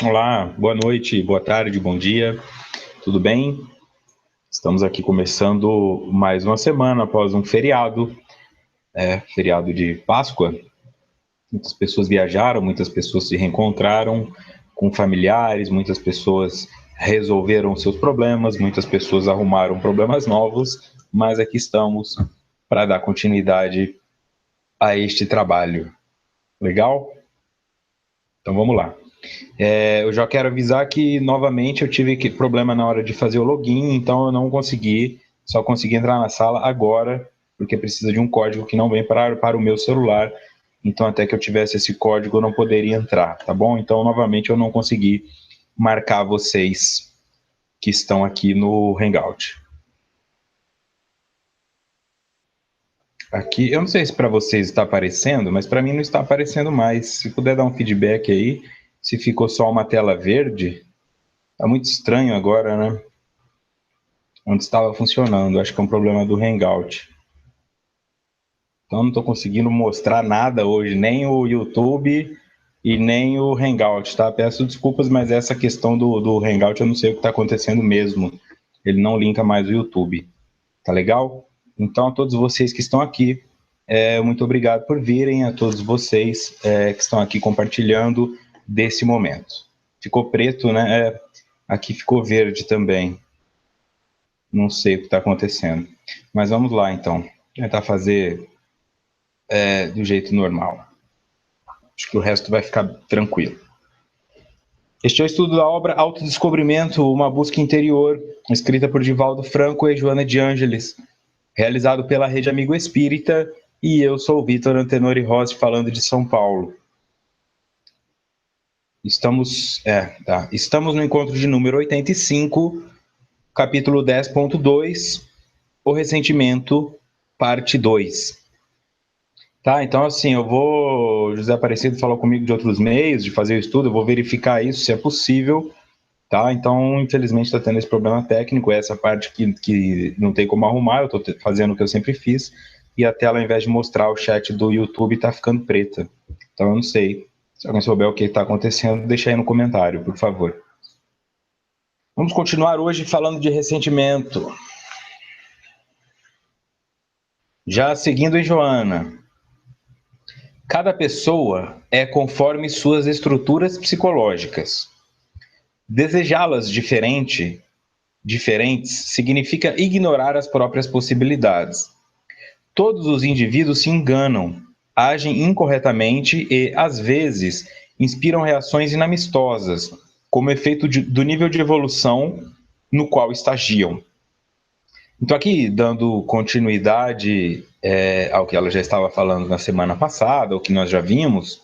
Olá, boa noite, boa tarde, bom dia, tudo bem? Estamos aqui começando mais uma semana após um feriado, feriado de Páscoa. Muitas pessoas viajaram, muitas pessoas se reencontraram com familiares, muitas pessoas resolveram seus problemas, muitas pessoas arrumaram problemas novos, mas aqui estamos para dar continuidade a este trabalho. Legal? Então vamos lá. Eu já quero avisar que, novamente, eu tive problema na hora de fazer o login, então eu não consegui, só consegui entrar na sala agora, porque precisa de um código que não vem para o meu celular, então até que eu tivesse esse código eu não poderia entrar, tá bom? Então, novamente, eu não consegui marcar vocês que estão aqui no Hangout. Aqui, eu não sei se para vocês está aparecendo, mas para mim não está aparecendo mais. Se puder dar um feedback aí, se ficou só uma tela verde, tá muito estranho agora, né? Onde estava funcionando. Acho que é um problema do Hangout. Então não estou conseguindo mostrar nada hoje, nem o YouTube e nem o Hangout, tá? Peço desculpas, mas essa questão do Hangout eu não sei o que está acontecendo mesmo. Ele não linka mais o YouTube. Tá legal? Então, a todos vocês que estão aqui, muito obrigado por virem, a todos vocês que estão aqui compartilhando desse momento. Ficou preto, né? Aqui ficou verde também. Não sei o que está acontecendo. Mas vamos lá, então. Tentar fazer do jeito normal. Acho que o resto vai ficar tranquilo. Este é o estudo da obra Autodescobrimento, uma busca interior, escrita por Divaldo Franco e Joana de Ângeles, realizado pela Rede Amigo Espírita, e eu sou o Vitor Antenori Rossi, falando de São Paulo. Estamos no encontro de número 85, capítulo 10.2, o ressentimento, parte 2. Tá, então assim, José Aparecido falou comigo de outros meios de fazer o estudo, eu vou verificar isso, se é possível, tá? Então, infelizmente, está tendo esse problema técnico, essa parte que não tem como arrumar, eu estou fazendo o que eu sempre fiz, e a tela, ao invés de mostrar o chat do YouTube, está ficando preta. Então, eu não sei. Se alguém souber o que está acontecendo, deixa aí no comentário, por favor. Vamos continuar hoje falando de ressentimento. Já seguindo em Joana. Cada pessoa é conforme suas estruturas psicológicas. Desejá-las diferentes significa ignorar as próprias possibilidades. Todos os indivíduos se enganam, agem incorretamente e, às vezes, inspiram reações inamistosas, como efeito do nível de evolução no qual estagiam. Então, aqui, dando continuidade ao que ela já estava falando na semana passada, o que nós já vimos,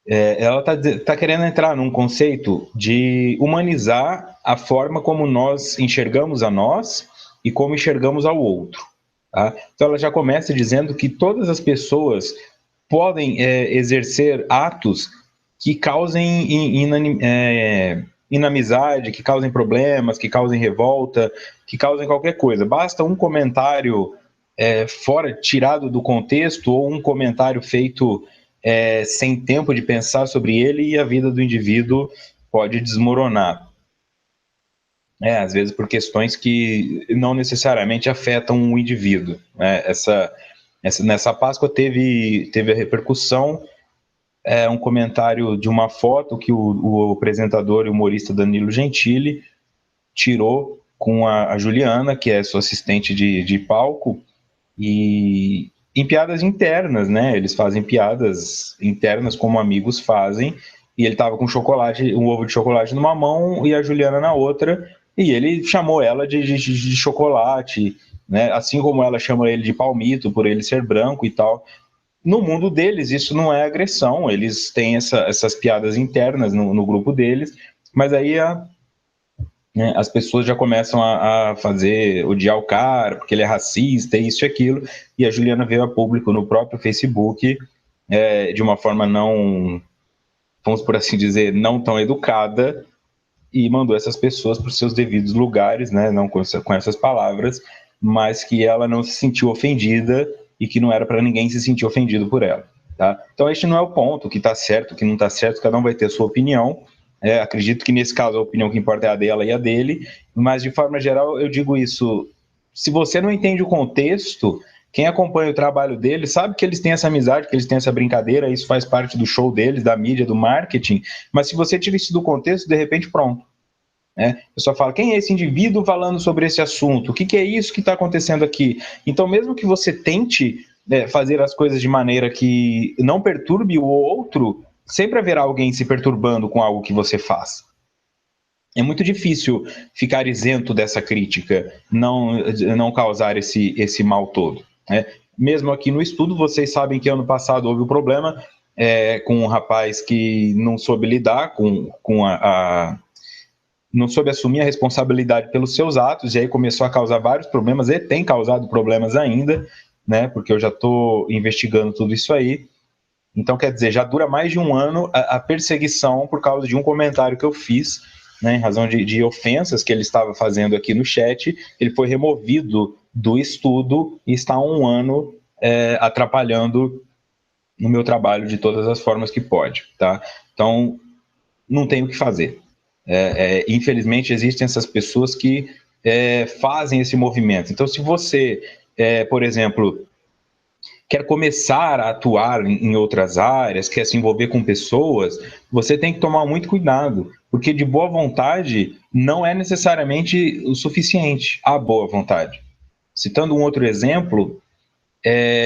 ela está querendo entrar num conceito de humanizar a forma como nós enxergamos a nós e como enxergamos ao outro. Tá? Então, ela já começa dizendo que todas as pessoas podem exercer atos que causem inamizade, que causem problemas, que causem revolta, que causem qualquer coisa. Basta um comentário tirado do contexto, ou um comentário feito sem tempo de pensar sobre ele, e a vida do indivíduo pode desmoronar. Às vezes por questões que não necessariamente afetam o indivíduo. Nessa Páscoa teve a repercussão, um comentário de uma foto que o apresentador e humorista Danilo Gentili tirou com a Juliana, que é sua assistente de palco, e em piadas internas, né? Eles fazem piadas internas como amigos fazem, e ele estava com um ovo de chocolate numa mão e a Juliana na outra, e ele chamou ela de chocolate, né? Assim como ela chama ele de palmito por ele ser branco e tal. No mundo deles, isso não é agressão, eles têm essas piadas internas no grupo deles, mas aí as pessoas já começam a odiar o cara, porque ele é racista, isso e aquilo, e a Juliana veio a público no próprio Facebook, de uma forma não, vamos por assim dizer, não tão educada, e mandou essas pessoas para os seus devidos lugares, né, não com essas palavras, mas que ela não se sentiu ofendida e que não era para ninguém se sentir ofendido por ela. tá? Então, este não é o ponto, o que está certo, o que não está certo, cada um vai ter a sua opinião. Acredito que, nesse caso, a opinião que importa é a dela e a dele, mas, de forma geral, eu digo isso. Se você não entende o contexto, quem acompanha o trabalho deles sabe que eles têm essa amizade, que eles têm essa brincadeira, isso faz parte do show deles, da mídia, do marketing, mas se você tira isso do contexto, de repente, pronto. Eu só falo, quem é esse indivíduo falando sobre esse assunto? O que é isso que está acontecendo aqui? Então, mesmo que você tente fazer as coisas de maneira que não perturbe o outro, sempre haverá alguém se perturbando com algo que você faz. É muito difícil ficar isento dessa crítica, não causar esse mal todo. Mesmo aqui no estudo, vocês sabem que ano passado houve um problema com um rapaz que não soube lidar não soube assumir a responsabilidade pelos seus atos, e aí começou a causar vários problemas, e tem causado problemas ainda, porque eu já estou investigando tudo isso aí. Então, quer dizer, já dura mais de um ano a perseguição por causa de um comentário que eu fiz, em razão de ofensas que ele estava fazendo aqui no chat. Ele foi removido do estudo e está há um ano atrapalhando no meu trabalho de todas as formas que pode, tá? Então, não tem o que fazer. Infelizmente, existem essas pessoas que fazem esse movimento. Então, se você, por exemplo, quer começar a atuar em outras áreas, quer se envolver com pessoas, você tem que tomar muito cuidado, porque de boa vontade não é necessariamente o suficiente, a boa vontade. Citando um outro exemplo,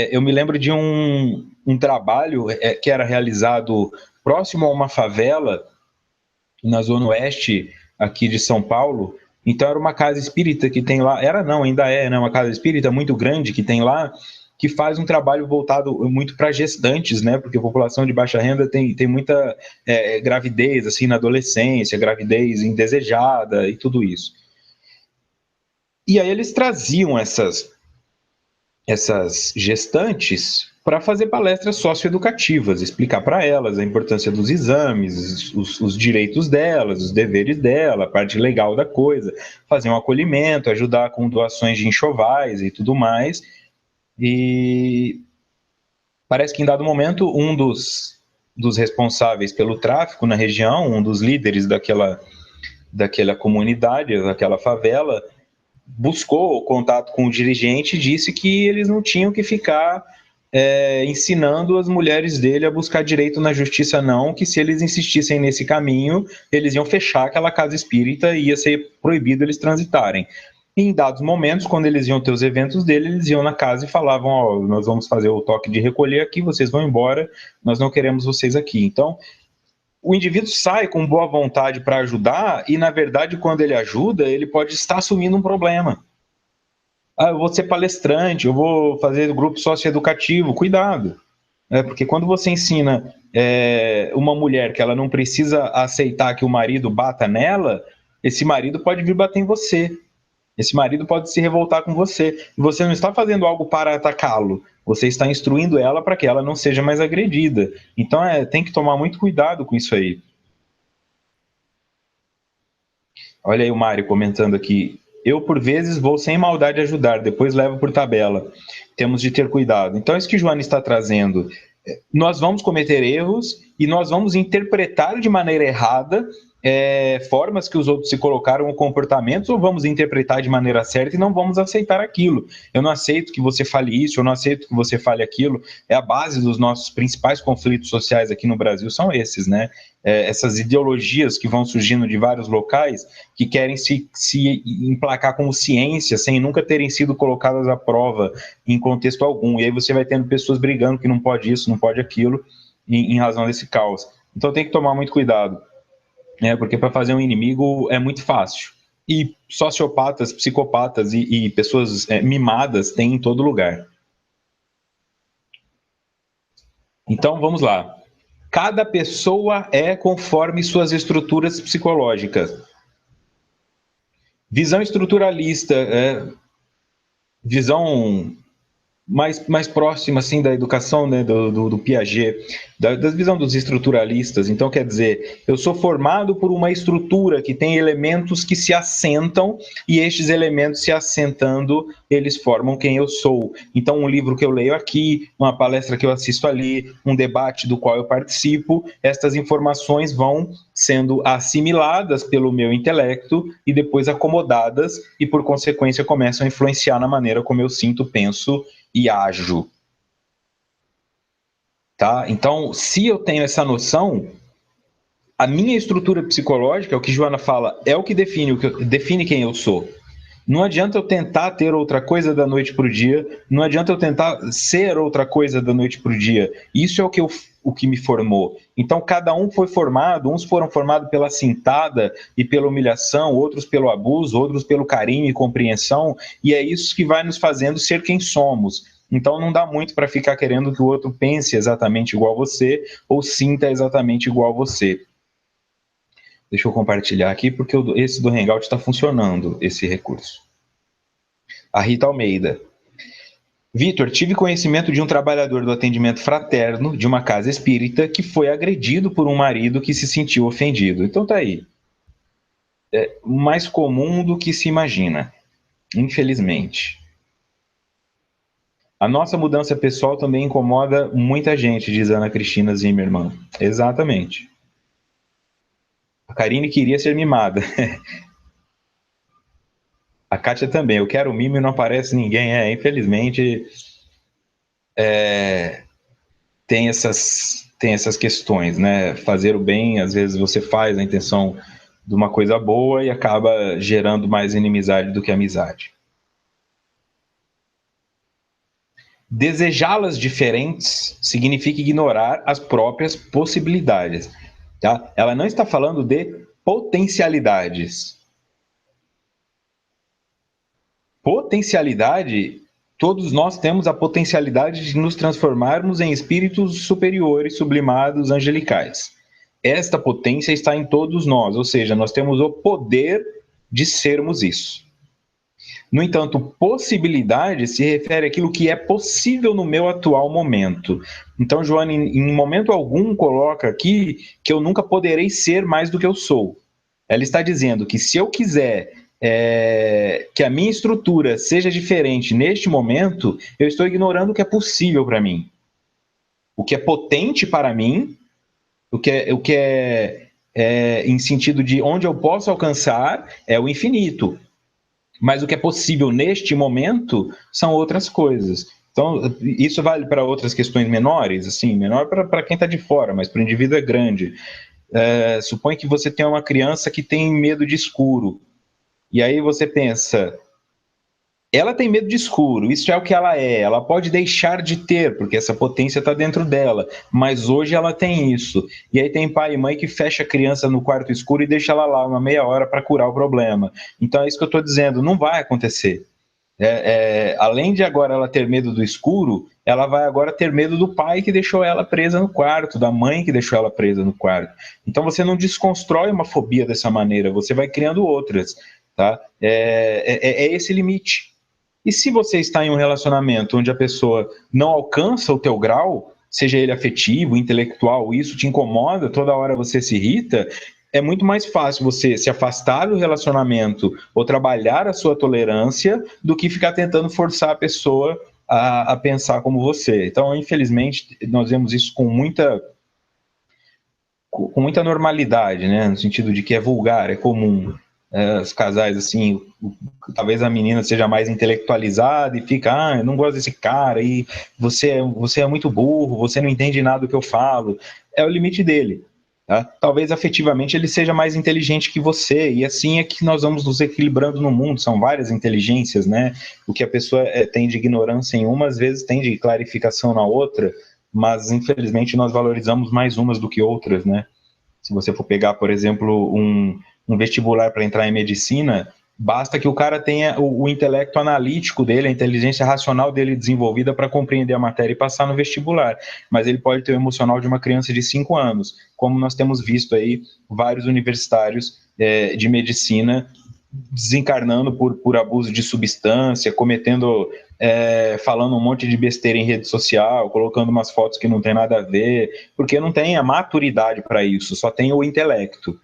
eu me lembro de um trabalho que era realizado próximo a uma favela, na Zona Oeste aqui de São Paulo. Então era uma casa espírita que tem lá, ainda é, né, uma casa espírita muito grande que tem lá, que faz um trabalho voltado muito para gestantes, né, porque a população de baixa renda tem muita gravidez assim na adolescência, gravidez indesejada e tudo isso. E aí eles traziam essas gestantes para fazer palestras socioeducativas, explicar para elas a importância dos exames, os direitos delas, os deveres dela, a parte legal da coisa, fazer um acolhimento, ajudar com doações de enxovais e tudo mais. E parece que em dado momento um dos responsáveis pelo tráfico na região, um dos líderes daquela comunidade, daquela favela, buscou o contato com o dirigente e disse que eles não tinham que ficar ensinando as mulheres dele a buscar direito na justiça, não, que se eles insistissem nesse caminho, eles iam fechar aquela casa espírita e ia ser proibido eles transitarem. E em dados momentos, quando eles iam ter os eventos dele, eles iam na casa e falavam, nós vamos fazer o toque de recolher aqui, vocês vão embora, nós não queremos vocês aqui. Então, o indivíduo sai com boa vontade para ajudar e, na verdade, quando ele ajuda, ele pode estar assumindo um problema. Eu vou ser palestrante, eu vou fazer grupo socioeducativo, cuidado. Porque quando você ensina uma mulher que ela não precisa aceitar que o marido bata nela, esse marido pode vir bater em você. Esse marido pode se revoltar com você. E você não está fazendo algo para atacá-lo. Você está instruindo ela para que ela não seja mais agredida. Então, tem que tomar muito cuidado com isso aí. Olha aí o Mário comentando aqui. Eu, por vezes, vou sem maldade ajudar, depois levo por tabela. Temos de ter cuidado. Então, isso que Joana está trazendo. Nós vamos cometer erros e nós vamos interpretar de maneira errada formas que os outros se colocaram ou comportamentos, ou vamos interpretar de maneira certa e não vamos aceitar aquilo. Eu não aceito que você fale isso, eu não aceito que você fale aquilo. É a base dos nossos principais conflitos sociais aqui no Brasil, são esses, né? Essas ideologias que vão surgindo de vários locais que querem se emplacar como ciência sem nunca terem sido colocadas à prova em contexto algum. E aí você vai tendo pessoas brigando que não pode isso, não pode aquilo, em razão desse caos. Então tem que tomar muito cuidado, porque para fazer um inimigo é muito fácil. E sociopatas, psicopatas e pessoas mimadas tem em todo lugar. Então vamos lá. Cada pessoa é conforme suas estruturas psicológicas. Visão estruturalista, visão mais próxima assim da educação, né, do Piaget, da visão dos estruturalistas. Então, quer dizer, eu sou formado por uma estrutura que tem elementos que se assentam, e estes elementos se assentando, eles formam quem eu sou. Então, um livro que eu leio aqui, uma palestra que eu assisto ali, um debate do qual eu participo, estas informações vão sendo assimiladas pelo meu intelecto e depois acomodadas, e por consequência começam a influenciar na maneira como eu sinto, penso e ajo. Tá? Então, se eu tenho essa noção, a minha estrutura psicológica, o que Joana fala, é o que define quem eu sou. Não adianta eu tentar ter outra coisa da noite para o dia, não adianta eu tentar ser outra coisa da noite para o dia. Isso é o que me formou. Então, cada um foi formado, uns foram formados pela cintada e pela humilhação, outros pelo abuso, outros pelo carinho e compreensão, e é isso que vai nos fazendo ser quem somos. Então, não dá muito para ficar querendo que o outro pense exatamente igual a você ou sinta exatamente igual a você. Deixa eu compartilhar aqui, porque esse do Hangout está funcionando, esse recurso. A Rita Almeida. Vitor, tive conhecimento de um trabalhador do atendimento fraterno de uma casa espírita que foi agredido por um marido que se sentiu ofendido. Então tá aí. É mais comum do que se imagina, infelizmente. A nossa mudança pessoal também incomoda muita gente, diz Ana Cristina Zimmermann. Exatamente. A Karine queria ser mimada. A Kátia também. Eu quero mimo e não aparece ninguém. Infelizmente, tem essas questões, né? Fazer o bem, às vezes você faz a intenção de uma coisa boa e acaba gerando mais inimizade do que amizade. Desejá-las diferentes significa ignorar as próprias possibilidades. Tá? Ela não está falando de potencialidades. Potencialidade, todos nós temos a potencialidade de nos transformarmos em espíritos superiores, sublimados, angelicais. Esta potência está em todos nós, ou seja, nós temos o poder de sermos isso. No entanto, possibilidade se refere àquilo que é possível no meu atual momento. Então, Joana, em momento algum, coloca aqui que eu nunca poderei ser mais do que eu sou. Ela está dizendo que se eu quiser que a minha estrutura seja diferente neste momento, eu estou ignorando o que é possível para mim. O que é potente para mim, o que é em sentido de onde eu posso alcançar é o infinito. Mas o que é possível neste momento são outras coisas. Então, isso vale para outras questões menores, assim, menor para quem está de fora, mas para o indivíduo é grande. Supõe que você tem uma criança que tem medo de escuro. E aí você pensa, ela tem medo de escuro, isso é o que ela pode deixar de ter, porque essa potência está dentro dela, mas hoje ela tem isso. E aí tem pai e mãe que fecha a criança no quarto escuro e deixa ela lá uma meia hora para curar o problema. Então é isso que eu estou dizendo, não vai acontecer. Além de agora ela ter medo do escuro, ela vai agora ter medo do pai que deixou ela presa no quarto, da mãe que deixou ela presa no quarto. Então você não desconstrói uma fobia dessa maneira, você vai criando outras. Tá? É esse limite. E se você está em um relacionamento onde a pessoa não alcança o teu grau, seja ele afetivo, intelectual, isso te incomoda, toda hora você se irrita, é muito mais fácil você se afastar do relacionamento ou trabalhar a sua tolerância do que ficar tentando forçar a pessoa a pensar como você. Então, infelizmente, nós vemos isso com muita normalidade, né? No sentido de que é vulgar, é comum. Os casais, assim, talvez a menina seja mais intelectualizada e fica, eu não gosto desse cara, e você é muito burro, você não entende nada do que eu falo. É o limite dele. Tá? Talvez afetivamente ele seja mais inteligente que você, e assim é que nós vamos nos equilibrando no mundo. São várias inteligências, né? O que a pessoa tem de ignorância em uma, às vezes tem de clarificação na outra, mas infelizmente nós valorizamos mais umas do que outras, né? Se você for pegar, por exemplo, um vestibular para entrar em medicina, basta que o cara tenha o intelecto analítico dele, a inteligência racional dele desenvolvida para compreender a matéria e passar no vestibular. Mas ele pode ter o emocional de uma criança de 5 anos, como nós temos visto aí vários universitários de medicina desencarnando por abuso de substância, cometendo falando um monte de besteira em rede social, colocando umas fotos que não tem nada a ver, porque não tem a maturidade para isso, só tem o intelecto.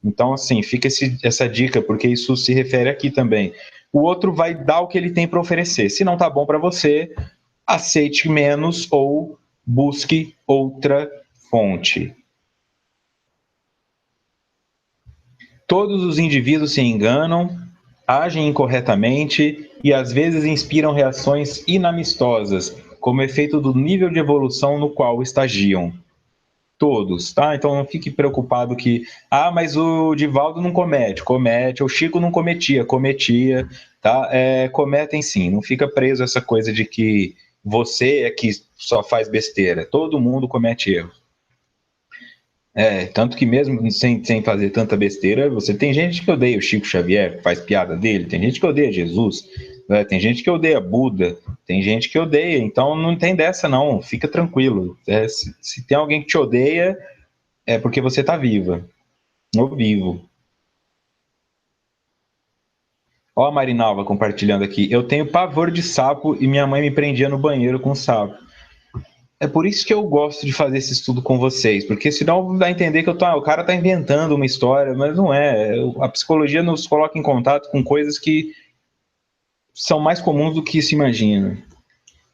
Então, assim, fica essa dica, porque isso se refere aqui também. O outro vai dar o que ele tem para oferecer. Se não tá bom para você, aceite menos ou busque outra fonte. Todos os indivíduos se enganam, agem incorretamente e às vezes inspiram reações inamistosas, como efeito do nível de evolução no qual estagiam. Todos, tá? Então não fique preocupado que, mas o Divaldo não comete, o Chico não cometia, tá? Cometem sim, não fica preso a essa coisa de que você é que só faz besteira, todo mundo comete erro. Tanto que mesmo sem fazer tanta besteira, você tem gente que odeia o Chico Xavier, faz piada dele, tem gente que odeia Jesus, né? Tem gente que odeia Buda, tem gente que odeia, então não tem dessa não, fica tranquilo. Se tem alguém que te odeia, é porque você tá viva, ou vivo. Ó a Marinalva compartilhando aqui, eu tenho pavor de sapo e minha mãe me prendia no banheiro com sapo. É por isso que eu gosto de fazer esse estudo com vocês, porque senão dá a entender que o cara tá inventando uma história, mas não é. A psicologia nos coloca em contato com coisas que são mais comuns do que se imagina.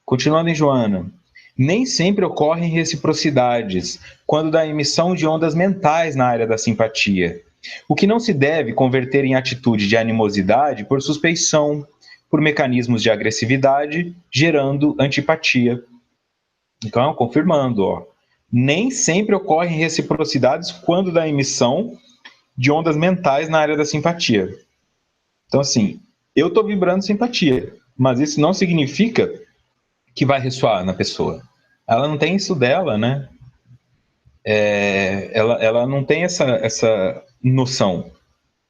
Continuando em Joana. Nem sempre ocorrem reciprocidades quando da emissão de ondas mentais na área da simpatia, o que não se deve converter em atitude de animosidade por suspeição, por mecanismos de agressividade, gerando antipatia. Então, confirmando, nem sempre ocorrem reciprocidades quando da emissão de ondas mentais na área da simpatia. Então, assim, eu estou vibrando simpatia, mas isso não significa que vai ressoar na pessoa. Ela não tem isso dela, né? Ela não tem essa noção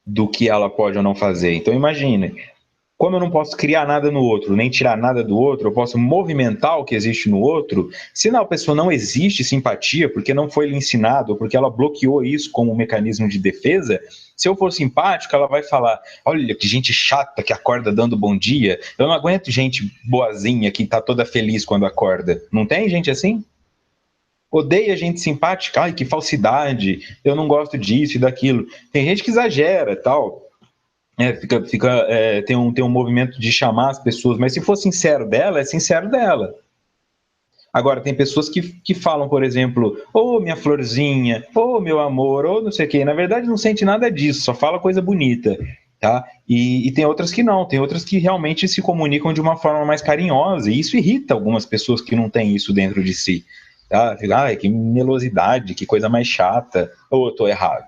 do que ela pode ou não fazer. Então, imagine, como eu não posso criar nada no outro, nem tirar nada do outro, eu posso movimentar o que existe no outro. Se na pessoa não existe simpatia, porque não foi lhe ensinado, ou porque ela bloqueou isso como um mecanismo de defesa, se eu for simpático, ela vai falar, olha que gente chata que acorda dando bom dia, eu não aguento gente boazinha que tá toda feliz quando acorda. Não tem gente assim? Odeia gente simpática, ai que falsidade, eu não gosto disso e daquilo. Tem gente que exagera tal. Tem um movimento de chamar as pessoas, mas se for sincero dela, é sincero dela. Agora, tem pessoas que falam, por exemplo, minha florzinha, meu amor, ou não sei o quê. Na verdade, não sente nada disso, só fala coisa bonita, tá? E tem outras que não, tem outras que realmente se comunicam de uma forma mais carinhosa, e isso irrita algumas pessoas que não têm isso dentro de si. Tá? Que melosidade, que coisa mais chata, ou eu tô errado?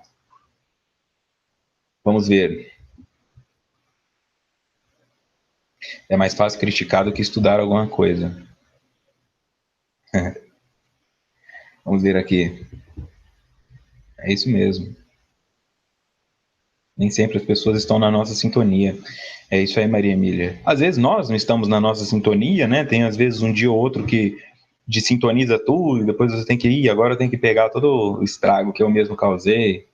Vamos ver. É mais fácil criticar do que estudar alguma coisa. Vamos ver aqui. É isso mesmo. Nem sempre as pessoas estão na nossa sintonia. É isso aí, Maria Emília. Às vezes nós não estamos na nossa sintonia, né? Tem às vezes um dia ou outro que desintoniza tudo, e depois você tem que ir, agora eu tenho que pegar todo o estrago que eu mesmo causei.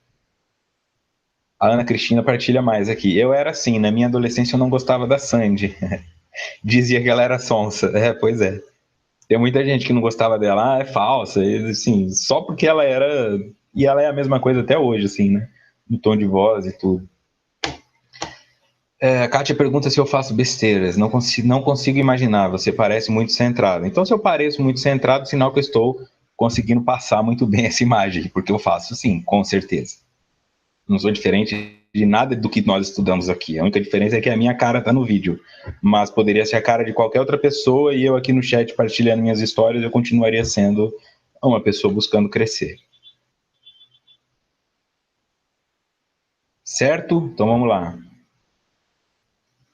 A Ana Cristina partilha mais aqui. Eu era assim, na minha adolescência eu não gostava da Sandy. Dizia que ela era sonsa. Pois é. Tem muita gente que não gostava dela, é falsa, e, assim, só porque ela era. E ela é a mesma coisa até hoje, assim, né? No tom de voz e tudo. A Kátia pergunta se eu faço besteiras. Não consigo imaginar, você parece muito centrado. Então, se eu pareço muito centrado, sinal que eu estou conseguindo passar muito bem essa imagem, porque eu faço sim, com certeza. Não sou diferente de nada do que nós estudamos aqui. A única diferença é que a minha cara está no vídeo, mas poderia ser a cara de qualquer outra pessoa e eu aqui no chat partilhando minhas histórias, eu continuaria sendo uma pessoa buscando crescer. Certo? Então vamos lá.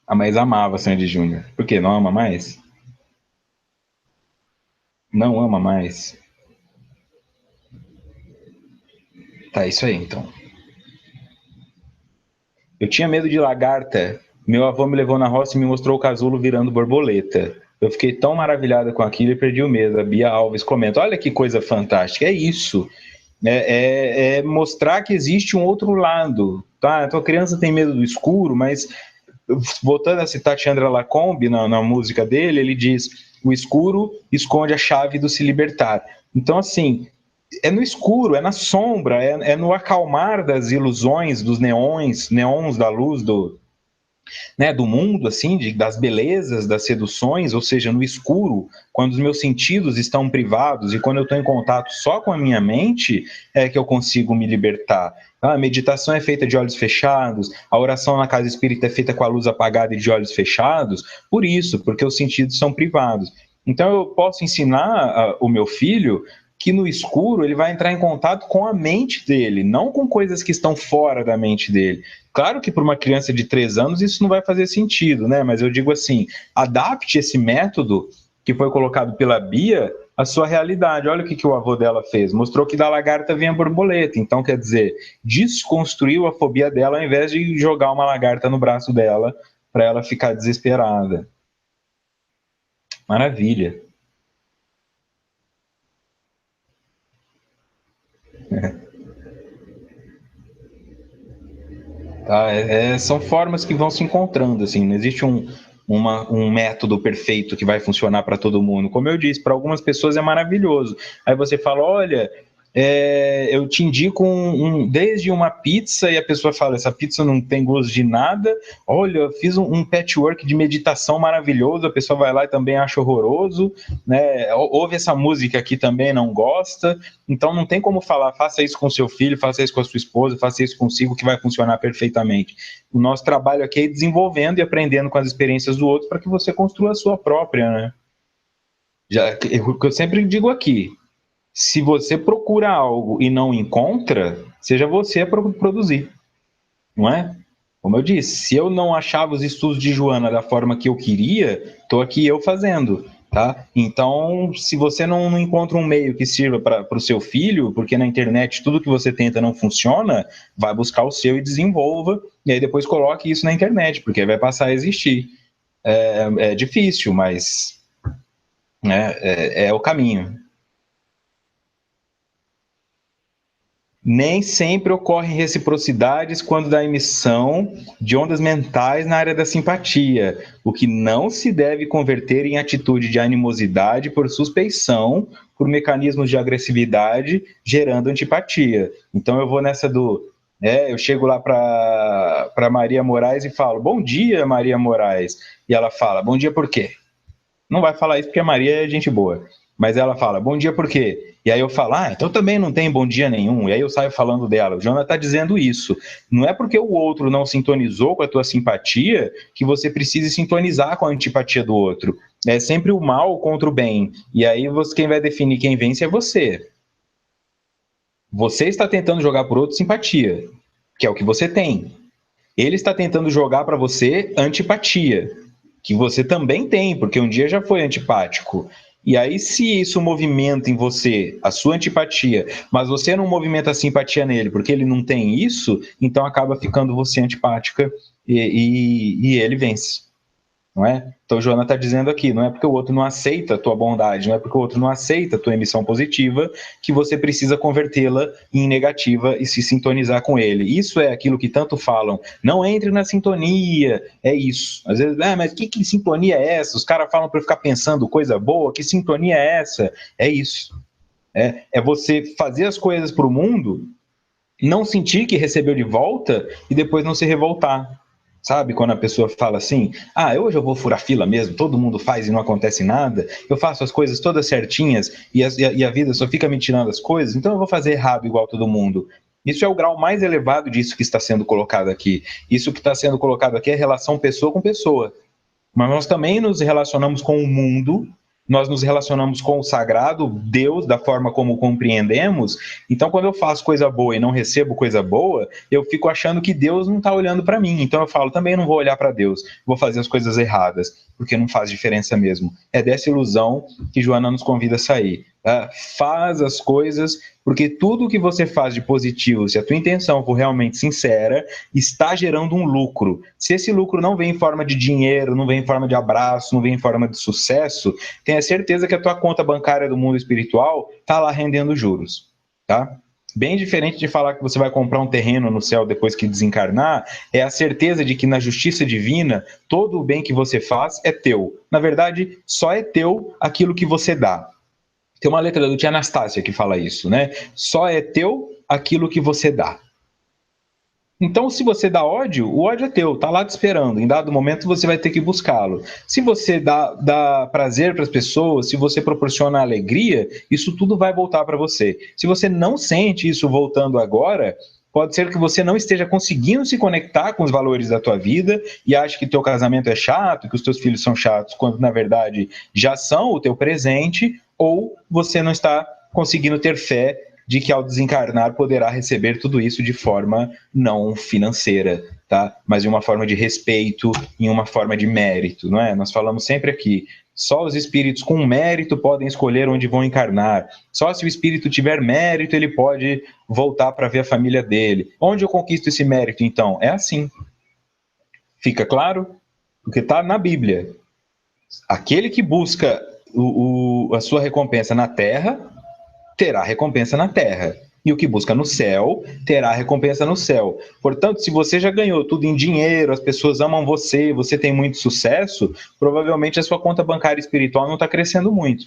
A mais amava Sandy Júnior. Por quê? Não ama mais? Não ama mais? Tá, isso aí então. Eu tinha medo de lagarta. Meu avô me levou na roça e me mostrou o casulo virando borboleta. Eu fiquei tão maravilhada com aquilo e perdi o medo. A Bia Alves comenta: olha que coisa fantástica. É isso. É mostrar que existe um outro lado. Tá? Então a criança tem medo do escuro, mas voltando a citar Chandra Lacombe na música dele, ele diz: o escuro esconde a chave do se libertar. Então, assim, é no escuro, é na sombra, é no acalmar das ilusões, dos neons da luz do mundo, assim, das belezas, das seduções, ou seja, no escuro, quando os meus sentidos estão privados e quando eu estou em contato só com a minha mente, é que eu consigo me libertar. A meditação é feita de olhos fechados, a oração na casa espírita é feita com a luz apagada e de olhos fechados, por isso, porque os sentidos são privados. Então eu posso ensinar o meu filho que no escuro ele vai entrar em contato com a mente dele, não com coisas que estão fora da mente dele. Claro que para uma criança de 3 anos isso não vai fazer sentido, né? Mas eu digo assim, adapte esse método que foi colocado pela Bia à sua realidade. Olha o que o avô dela fez. Mostrou que da lagarta vinha borboleta. Então, quer dizer, desconstruiu a fobia dela ao invés de jogar uma lagarta no braço dela para ela ficar desesperada. Maravilha. Tá? São formas que vão se encontrando, assim, não existe um método perfeito que vai funcionar para todo mundo. Como eu disse, para algumas pessoas é maravilhoso. Aí você fala, olha, eu te indico desde uma pizza, e a pessoa fala, essa pizza não tem gosto de nada. Olha, eu fiz um patchwork de meditação maravilhoso, a pessoa vai lá e também acha horroroso, né? Ouve essa música aqui também, não gosta. Então não tem como falar, faça isso com seu filho, faça isso com a sua esposa, faça isso consigo, que vai funcionar perfeitamente. O nosso trabalho aqui é ir desenvolvendo e aprendendo com as experiências do outro para que você construa a sua própria, né? O que eu sempre digo aqui, se você procura algo e não encontra, seja você a produzir, não é? Como eu disse, se eu não achava os estudos de Joana da forma que eu queria, estou aqui eu fazendo, tá? Então, se você não encontra um meio que sirva para o seu filho, porque na internet tudo que você tenta não funciona, vai buscar o seu e desenvolva, e aí depois coloque isso na internet, porque aí vai passar a existir. É difícil, mas é o caminho. Nem sempre ocorrem reciprocidades quando da emissão de ondas mentais na área da simpatia, o que não se deve converter em atitude de animosidade por suspeição, por mecanismos de agressividade, gerando antipatia. Então eu vou nessa eu chego lá para Maria Moraes e falo, bom dia, Maria Moraes. E ela fala, bom dia por quê? Não vai falar isso porque a Maria é gente boa. Mas ela fala, bom dia por quê? E aí eu falo, então também não tem bom dia nenhum. E aí eu saio falando dela. O Jonas está dizendo isso. Não é porque o outro não sintonizou com a tua simpatia que você precisa sintonizar com a antipatia do outro. É sempre o mal contra o bem. E aí quem vai definir quem vence é você. Você está tentando jogar por outro simpatia, que é o que você tem. Ele está tentando jogar para você antipatia, que você também tem, porque um dia já foi antipático. E aí, se isso movimenta em você a sua antipatia, mas você não movimenta a simpatia nele, porque ele não tem isso, então acaba ficando você antipática e ele vence. Não é? Então, Joana está dizendo aqui, não é porque o outro não aceita a tua bondade, não é porque o outro não aceita a tua emissão positiva que você precisa convertê-la em negativa e se sintonizar com ele. Isso é aquilo que tanto falam, não entre na sintonia, é isso. Às vezes, mas que sintonia é essa? Os caras falam para ficar pensando coisa boa, que sintonia é essa? É isso. É você fazer as coisas para o mundo, não sentir que recebeu de volta e depois não se revoltar. Sabe, quando a pessoa fala assim, hoje eu vou furar fila mesmo, todo mundo faz e não acontece nada, eu faço as coisas todas certinhas e a vida só fica me tirando as coisas, então eu vou fazer errado igual todo mundo. Isso é o grau mais elevado disso que está sendo colocado aqui. Isso que está sendo colocado aqui é relação pessoa com pessoa. Mas nós também nos relacionamos com o mundo, nós nos relacionamos com o sagrado, Deus, da forma como compreendemos. Então, quando eu faço coisa boa e não recebo coisa boa, eu fico achando que Deus não está olhando para mim. Então, eu falo, também não vou olhar para Deus, vou fazer as coisas erradas, porque não faz diferença mesmo. É dessa ilusão que Joana nos convida a sair. Faz as coisas, porque tudo que você faz de positivo, se a tua intenção for realmente sincera, está gerando um lucro. Se esse lucro não vem em forma de dinheiro, não vem em forma de abraço, não vem em forma de sucesso, tenha certeza que a tua conta bancária do mundo espiritual está lá rendendo juros, tá? Bem diferente de falar que você vai comprar um terreno no céu depois que desencarnar, é a certeza de que na justiça divina, todo o bem que você faz é teu. Na verdade, só é teu aquilo que você dá. Tem uma letra do Tia Anastácia que fala isso, né? Só é teu aquilo que você dá. Então, se você dá ódio, o ódio é teu, tá lá te esperando. Em dado momento, você vai ter que buscá-lo. Se você dá prazer para as pessoas, se você proporciona alegria, isso tudo vai voltar para você. Se você não sente isso voltando agora, pode ser que você não esteja conseguindo se conectar com os valores da tua vida e ache que teu casamento é chato, que os teus filhos são chatos, quando na verdade já são o teu presente, ou você não está conseguindo ter fé de que ao desencarnar poderá receber tudo isso de forma não financeira, tá? Mas de uma forma de respeito, em uma forma de mérito, não é? Nós falamos sempre aqui, só os espíritos com mérito podem escolher onde vão encarnar. Só se o espírito tiver mérito, ele pode voltar para ver a família dele. Onde eu conquisto esse mérito, então? É assim. Fica claro? Porque está na Bíblia. Aquele que busca a sua recompensa na terra, terá recompensa na terra. E o que busca no céu, terá recompensa no céu. Portanto, se você já ganhou tudo em dinheiro, as pessoas amam você, você tem muito sucesso, provavelmente a sua conta bancária espiritual não está crescendo muito.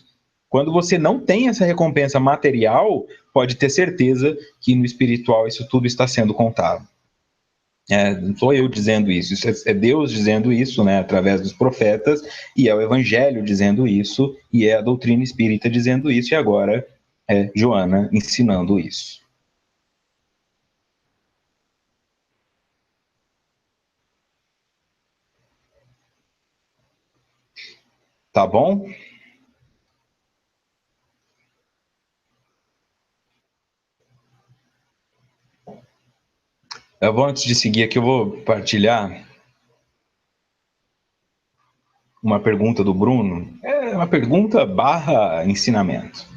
Quando você não tem essa recompensa material, pode ter certeza que no espiritual isso tudo está sendo contado. Não sou eu dizendo isso, é Deus dizendo isso, né, através dos profetas, e é o Evangelho dizendo isso, e é a doutrina espírita dizendo isso, e agora é Joana ensinando isso. Tá bom? Eu vou, antes de seguir aqui, eu vou partilhar uma pergunta do Bruno. É uma pergunta barra ensinamento.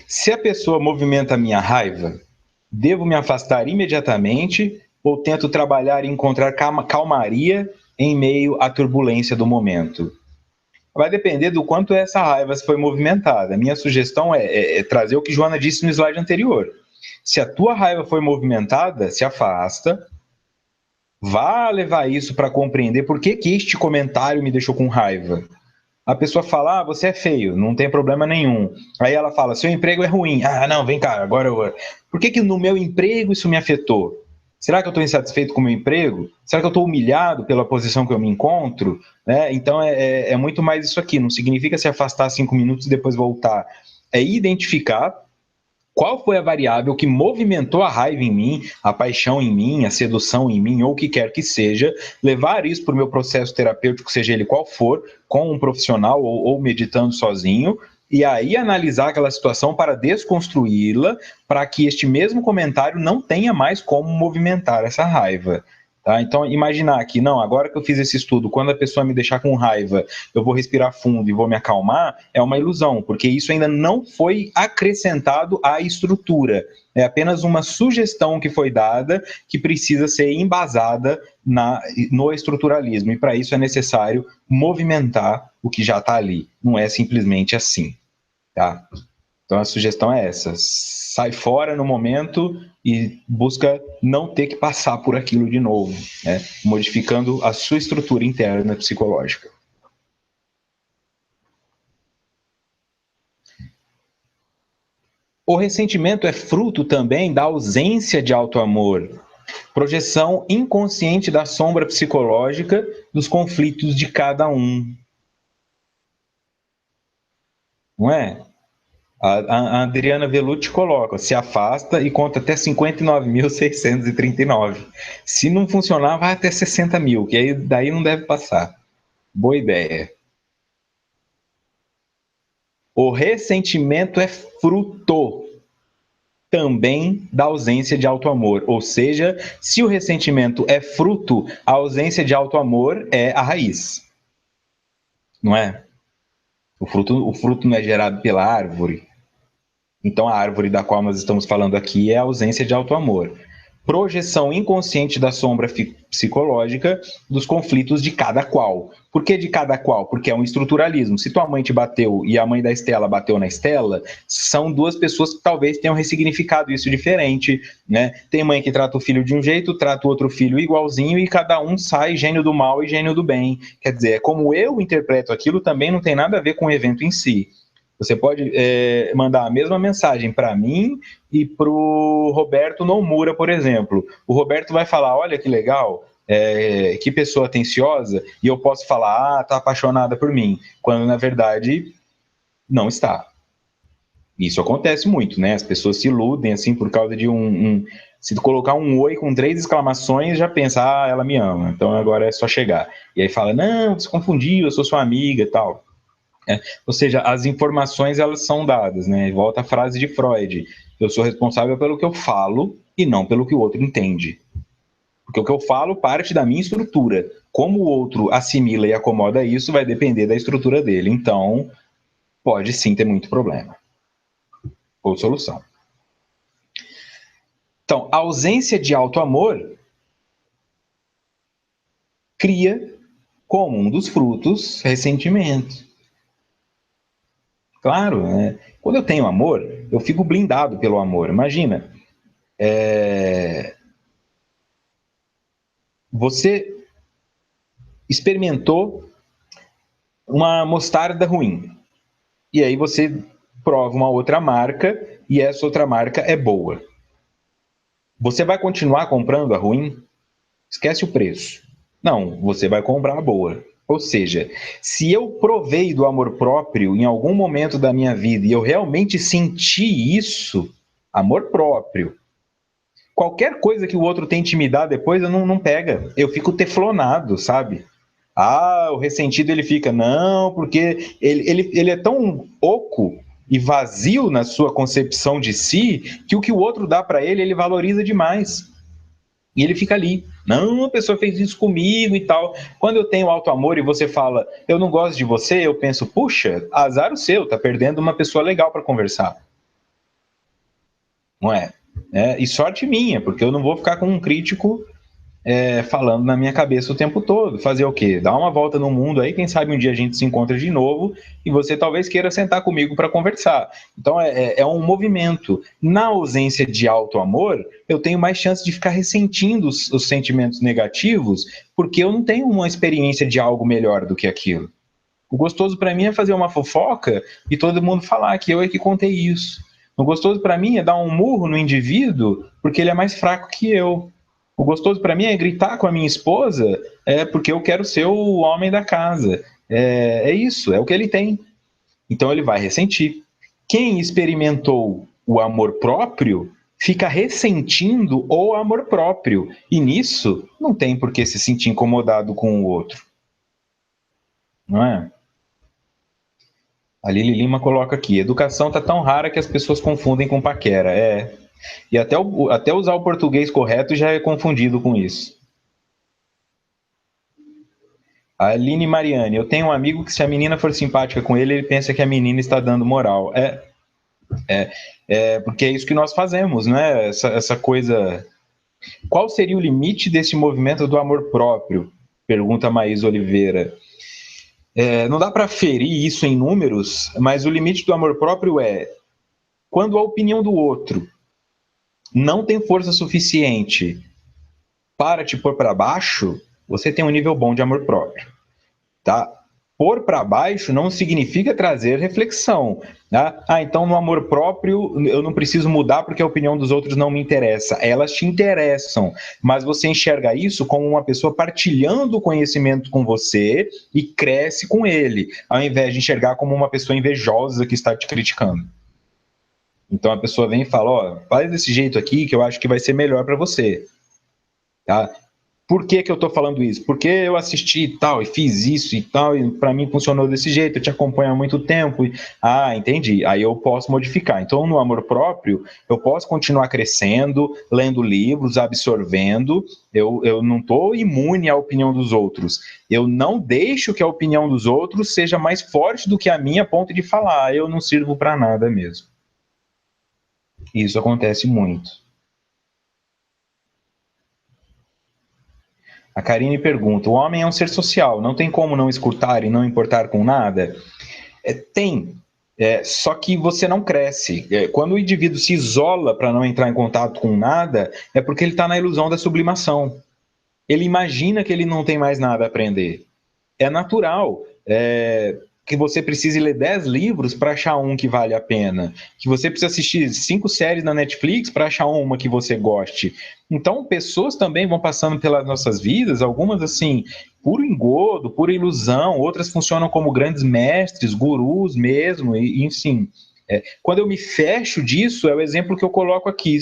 Se a pessoa movimenta a minha raiva, devo me afastar imediatamente ou tento trabalhar e encontrar calmaria em meio à turbulência do momento? Vai depender do quanto essa raiva foi movimentada. Minha sugestão é trazer o que Joana disse no slide anterior. Se a tua raiva foi movimentada, se afasta, vá levar isso para compreender por que este comentário me deixou com raiva. A pessoa fala, você é feio, não tem problema nenhum. Aí ela fala, seu emprego é ruim. Ah, não, vem cá, agora eu... Por que no meu emprego isso me afetou? Será que eu estou insatisfeito com o meu emprego? Será que eu estou humilhado pela posição que eu me encontro? Então é muito mais isso aqui, não significa se afastar 5 minutos e depois voltar. É identificar qual foi a variável que movimentou a raiva em mim, a paixão em mim, a sedução em mim, ou o que quer que seja, levar isso para o meu processo terapêutico, seja ele qual for, com um profissional ou meditando sozinho, e aí analisar aquela situação para desconstruí-la, para que este mesmo comentário não tenha mais como movimentar essa raiva. Tá? Então, imaginar que, não, agora que eu fiz esse estudo, quando a pessoa me deixar com raiva, eu vou respirar fundo e vou me acalmar, é uma ilusão, porque isso ainda não foi acrescentado à estrutura. É apenas uma sugestão que foi dada, que precisa ser embasada no estruturalismo. E para isso é necessário movimentar o que já está ali. Não é simplesmente assim. Tá? Então a sugestão é essa: sai fora no momento e busca não ter que passar por aquilo de novo, né? Modificando a sua estrutura interna psicológica. O ressentimento é fruto também da ausência de autoamor, projeção inconsciente da sombra psicológica dos conflitos de cada um. Não é? A Adriana Velucci coloca, se afasta e conta até 59.639. Se não funcionar, vai até 60 mil, que aí daí não deve passar. Boa ideia. O ressentimento é fruto também da ausência de autoamor. Ou seja, se o ressentimento é fruto, a ausência de autoamor é a raiz. Não é? O fruto não é gerado pela árvore. Então, a árvore da qual nós estamos falando aqui é a ausência de autoamor. projeção inconsciente da sombra psicológica dos conflitos de cada qual. Por que de cada qual? Porque é um estruturalismo. Se tua mãe te bateu e a mãe da Estela bateu na Estela, são duas pessoas que talvez tenham ressignificado isso diferente, né? Tem mãe que trata o filho de um jeito, trata o outro filho igualzinho e cada um sai gênio do mal e gênio do bem. Quer dizer, é como eu interpreto aquilo, também não tem nada a ver com o evento em si. Você pode mandar a mesma mensagem para mim e para o Roberto Nomura, por exemplo. O Roberto vai falar, olha que legal, que pessoa atenciosa, e eu posso falar, tá apaixonada por mim, quando na verdade não está. Isso acontece muito, né? As pessoas se iludem assim por causa de se colocar um oi com 3 exclamações, já pensa, ela me ama, então agora é só chegar. E aí fala, não, você confundiu, eu sou sua amiga e tal. Ou seja, as informações elas são dadas, né? Volta a frase de Freud: eu sou responsável pelo que eu falo e não pelo que o outro entende. Porque o que eu falo parte da minha estrutura. Como o outro assimila e acomoda isso vai depender da estrutura dele. Então, pode sim ter muito problema. Ou solução. Então, a ausência de auto-amor cria, como um dos frutos, ressentimento. Claro, né? Quando eu tenho amor, eu fico blindado pelo amor. Imagina, você experimentou uma mostarda ruim. E aí você prova uma outra marca e essa outra marca é boa. Você vai continuar comprando a ruim? Esquece o preço. Não, você vai comprar a boa. Ou seja, se eu provei do amor próprio em algum momento da minha vida e eu realmente senti isso, amor próprio, qualquer coisa que o outro tente me dar depois, eu não pega. Eu fico teflonado, sabe? O ressentido ele fica, não, porque ele é tão oco e vazio na sua concepção de si que o que o outro dá para ele valoriza demais. E ele fica ali. Não, a pessoa fez isso comigo e tal. Quando eu tenho alto amor e você fala, eu não gosto de você, eu penso, puxa, azar o seu, tá perdendo uma pessoa legal para conversar. Não é? E sorte minha, porque eu não vou ficar com um crítico falando na minha cabeça o tempo todo. Fazer o quê? Dar uma volta no mundo aí, quem sabe um dia a gente se encontra de novo e você talvez queira sentar comigo para conversar. Então é um movimento. Na ausência de auto-amor, eu tenho mais chance de ficar ressentindo os sentimentos negativos porque eu não tenho uma experiência de algo melhor do que aquilo. O gostoso para mim é fazer uma fofoca e todo mundo falar que eu é que contei isso. O gostoso para mim é dar um murro no indivíduo porque ele é mais fraco que eu. O gostoso para mim é gritar com a minha esposa porque eu quero ser o homem da casa. É isso, é o que ele tem. Então ele vai ressentir. Quem experimentou o amor próprio fica ressentindo o amor próprio. E nisso não tem por que se sentir incomodado com o outro. Não é? A Lili Lima coloca aqui: educação tá tão rara que as pessoas confundem com paquera. E até usar o português correto já é confundido com isso. A Aline Mariane: eu tenho um amigo que se a menina for simpática com ele, ele pensa que a menina está dando moral. Porque é isso que nós fazemos, né? Essa coisa. Qual seria o limite desse movimento do amor próprio? Pergunta a Maísa Oliveira. Não dá para ferir isso em números, mas o limite do amor próprio é quando a opinião do outro não tem força suficiente para te pôr para baixo, você tem um nível bom de amor próprio, tá? Pôr para baixo não significa trazer reflexão, tá? Então no amor próprio eu não preciso mudar porque a opinião dos outros não me interessa. Elas te interessam, mas você enxerga isso como uma pessoa partilhando o conhecimento com você e cresce com ele, ao invés de enxergar como uma pessoa invejosa que está te criticando. Então a pessoa vem e fala, faz desse jeito aqui que eu acho que vai ser melhor para você. Tá? Por que eu estou falando isso? Porque eu assisti e tal, e fiz isso e tal, e para mim funcionou desse jeito, eu te acompanho há muito tempo. Entendi. Aí eu posso modificar. Então, no amor próprio, eu posso continuar crescendo, lendo livros, absorvendo. Eu não estou imune à opinião dos outros. Eu não deixo que a opinião dos outros seja mais forte do que a minha, a ponto de falar, eu não sirvo para nada mesmo. Isso acontece muito. A Karine pergunta, o homem é um ser social, não tem como não escutar e não importar com nada? Tem, só que você não cresce. Quando o indivíduo se isola para não entrar em contato com nada, é porque ele está na ilusão da sublimação. Ele imagina que ele não tem mais nada a aprender. É natural que você precise ler 10 livros para achar um que vale a pena, que você precisa assistir 5 séries na Netflix para achar uma que você goste. Então, pessoas também vão passando pelas nossas vidas, algumas assim, puro engodo, pura ilusão, outras funcionam como grandes mestres, gurus mesmo, e enfim. Quando eu me fecho disso, é o exemplo que eu coloco aqui.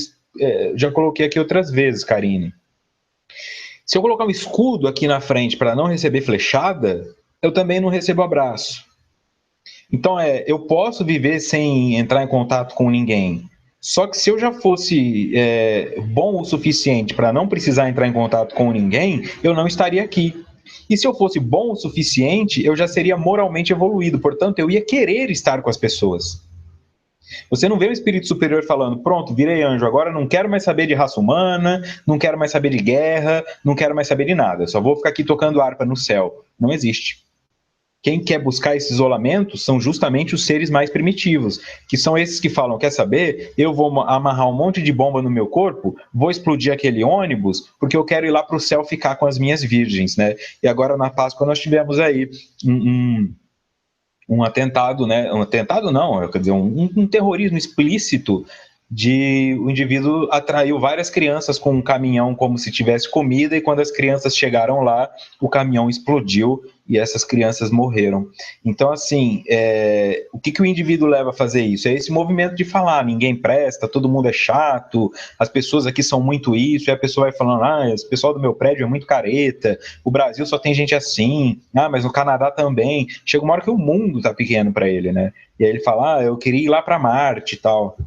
Já coloquei aqui outras vezes, Karine. Se eu colocar um escudo aqui na frente para não receber flechada, eu também não recebo abraço. Então, eu posso viver sem entrar em contato com ninguém. Só que se eu já fosse bom o suficiente para não precisar entrar em contato com ninguém, eu não estaria aqui. E se eu fosse bom o suficiente, eu já seria moralmente evoluído. Portanto, eu ia querer estar com as pessoas. Você não vê o espírito superior falando, pronto, virei anjo, agora não quero mais saber de raça humana, não quero mais saber de guerra, não quero mais saber de nada, só vou ficar aqui tocando harpa no céu. Não existe. Quem quer buscar esse isolamento são justamente os seres mais primitivos, que são esses que falam, quer saber? Eu vou amarrar um monte de bomba no meu corpo, vou explodir aquele ônibus, porque eu quero ir lá para o céu ficar com as minhas virgens, né? E agora na Páscoa nós tivemos aí um atentado, né? Um atentado não, quer dizer, um terrorismo explícito de o indivíduo atraiu várias crianças com um caminhão como se tivesse comida e quando as crianças chegaram lá, o caminhão explodiu e essas crianças morreram. Então, assim, o que o indivíduo leva a fazer isso? É esse movimento de falar, ninguém presta, todo mundo é chato, as pessoas aqui são muito isso, e a pessoa vai falando, esse pessoal do meu prédio é muito careta, o Brasil só tem gente assim, mas no Canadá também. Chega uma hora que o mundo tá pequeno para ele, né? E aí ele fala, eu queria ir lá para Marte e tal.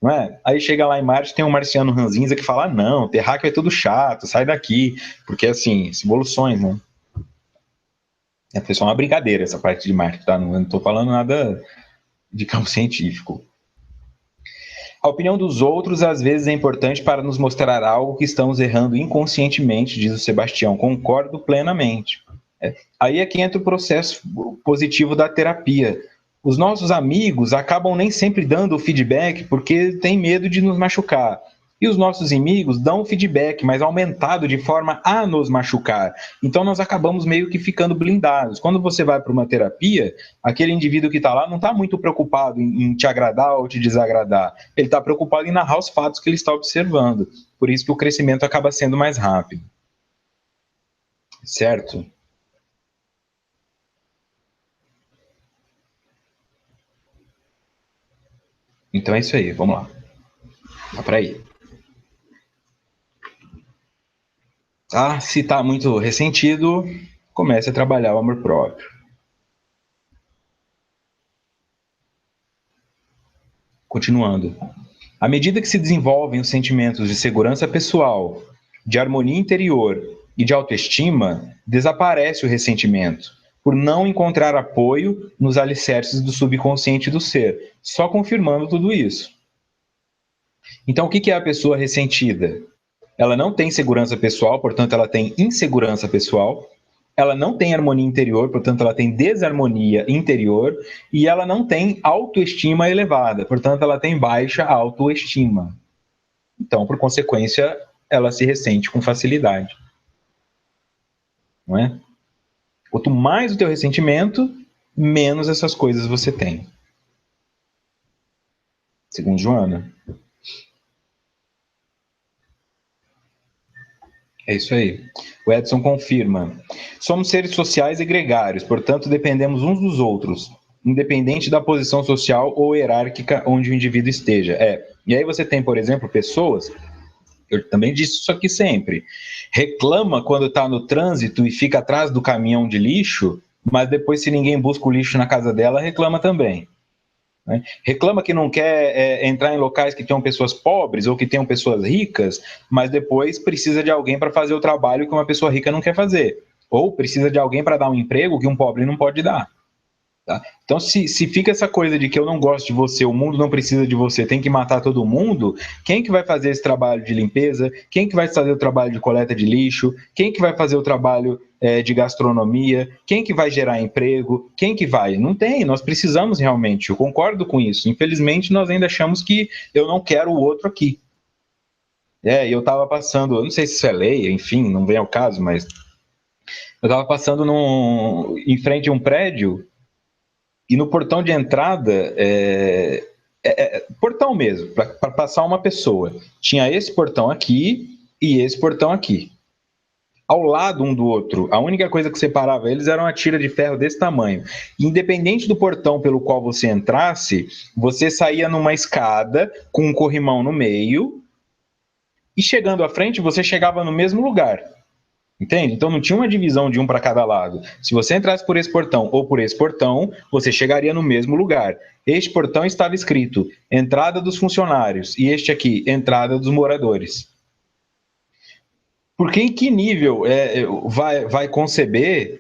Não é? Aí chega lá em Marte, tem um marciano ranzinza que fala, não, terráqueo é tudo chato, sai daqui. Porque, assim, evoluções, né? É só uma brincadeira essa parte de Marte, tá? Não estou falando nada de campo científico. A opinião dos outros, às vezes, é importante para nos mostrar algo que estamos errando inconscientemente, diz o Sebastião. Concordo plenamente. Aí é que entra o processo positivo da terapia. Os nossos amigos acabam nem sempre dando o feedback porque têm medo de nos machucar. E os nossos inimigos dão o feedback, mas aumentado de forma a nos machucar. Então nós acabamos meio que ficando blindados. Quando você vai para uma terapia, aquele indivíduo que está lá não está muito preocupado em te agradar ou te desagradar. Ele está preocupado em narrar os fatos que ele está observando. Por isso que o crescimento acaba sendo mais rápido. Certo? Então é isso aí, vamos lá. Dá para ir. Se está muito ressentido, comece a trabalhar o amor próprio. Continuando. À medida que se desenvolvem os sentimentos de segurança pessoal, de harmonia interior e de autoestima, desaparece o ressentimento, por não encontrar apoio nos alicerces do subconsciente do ser, só confirmando tudo isso. Então, o que é a pessoa ressentida? Ela não tem segurança pessoal, portanto, ela tem insegurança pessoal. Ela não tem harmonia interior, portanto, ela tem desarmonia interior. E ela não tem autoestima elevada, portanto, ela tem baixa autoestima. Então, por consequência, ela se ressente com facilidade. Não é? Quanto mais o teu ressentimento, menos essas coisas você tem. Segundo Joana. É isso aí. O Edson confirma. Somos seres sociais e gregários, portanto, dependemos uns dos outros, independente da posição social ou hierárquica onde o indivíduo esteja. E aí você tem, por exemplo, pessoas, eu também disse isso aqui sempre, reclama quando está no trânsito e fica atrás do caminhão de lixo, mas depois, se ninguém busca o lixo na casa dela, reclama também. Né? Reclama que não quer entrar em locais que tenham pessoas pobres ou que tenham pessoas ricas, mas depois precisa de alguém para fazer o trabalho que uma pessoa rica não quer fazer. Ou precisa de alguém para dar um emprego que um pobre não pode dar. Tá? Então, se fica essa coisa de que eu não gosto de você, o mundo não precisa de você, tem que matar todo mundo, quem que vai fazer esse trabalho de limpeza? Quem que vai fazer o trabalho de coleta de lixo? Quem que vai fazer o trabalho de gastronomia? Quem que vai gerar emprego? Quem que vai? Não tem, nós precisamos realmente, eu concordo com isso. Infelizmente, nós ainda achamos que eu não quero o outro aqui. Eu estava passando, eu não sei se isso é lei, enfim, não vem ao caso, mas eu estava passando em frente a um prédio e no portão de entrada, portão mesmo, para passar uma pessoa. Tinha esse portão aqui e esse portão aqui. Ao lado um do outro, a única coisa que separava eles era uma tira de ferro desse tamanho. Independente do portão pelo qual você entrasse, você saía numa escada com um corrimão no meio e chegando à frente você chegava no mesmo lugar. Entende? Então não tinha uma divisão de um para cada lado. Se você entrasse por esse portão ou por esse portão, você chegaria no mesmo lugar. Este portão estava escrito entrada dos funcionários e este aqui, entrada dos moradores. Porque em que nível vai conceber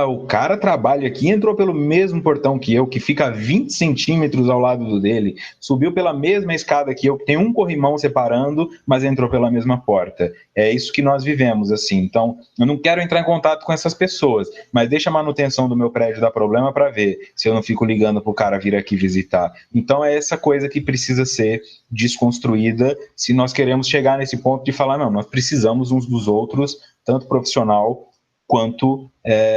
o cara trabalha aqui, entrou pelo mesmo portão que eu, que fica a 20 centímetros ao lado do dele, subiu pela mesma escada que eu, que tem um corrimão separando, mas entrou pela mesma porta. É isso que nós vivemos, assim. Então, eu não quero entrar em contato com essas pessoas, mas deixa a manutenção do meu prédio dar problema para ver se eu não fico ligando pro cara vir aqui visitar. Então, é essa coisa que precisa ser desconstruída se nós queremos chegar nesse ponto de falar, não, nós precisamos uns dos outros, tanto profissional quanto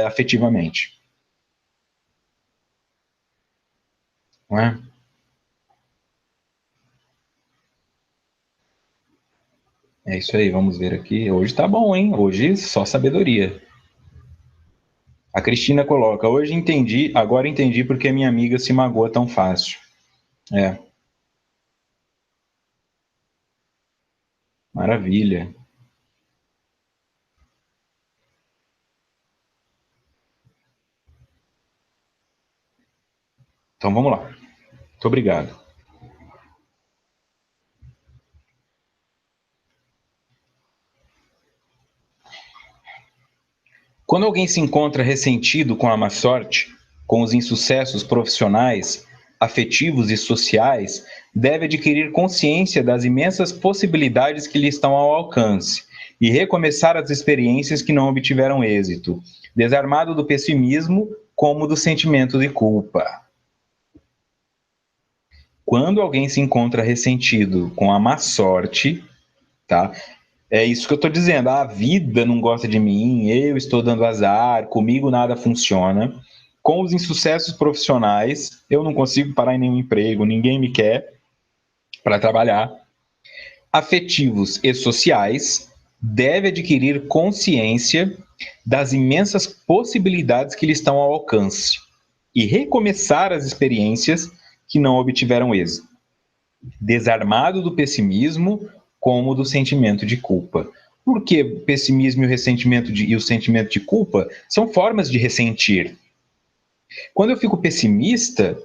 afetivamente. Não é? É isso aí, vamos ver aqui. Hoje tá bom, hein? Hoje só sabedoria. A Cristina coloca, hoje entendi, agora entendi porque minha amiga se magoa tão fácil. Maravilha. Então vamos lá. Muito obrigado. Quando alguém se encontra ressentido com a má sorte, com os insucessos profissionais, afetivos e sociais, deve adquirir consciência das imensas possibilidades que lhe estão ao alcance e recomeçar as experiências que não obtiveram êxito, desarmado do pessimismo como do sentimento de culpa. Quando alguém se encontra ressentido com a má sorte, tá? É isso que eu estou dizendo. A vida não gosta de mim, eu estou dando azar, comigo nada funciona. Com os insucessos profissionais, eu não consigo parar em nenhum emprego, ninguém me quer para trabalhar. Afetivos e sociais, deve adquirir consciência das imensas possibilidades que lhe estão ao alcance e recomeçar as experiências que não obtiveram êxito. Desarmado do pessimismo, como do sentimento de culpa. Por que o pessimismo e o sentimento de culpa são formas de ressentir? Quando eu fico pessimista,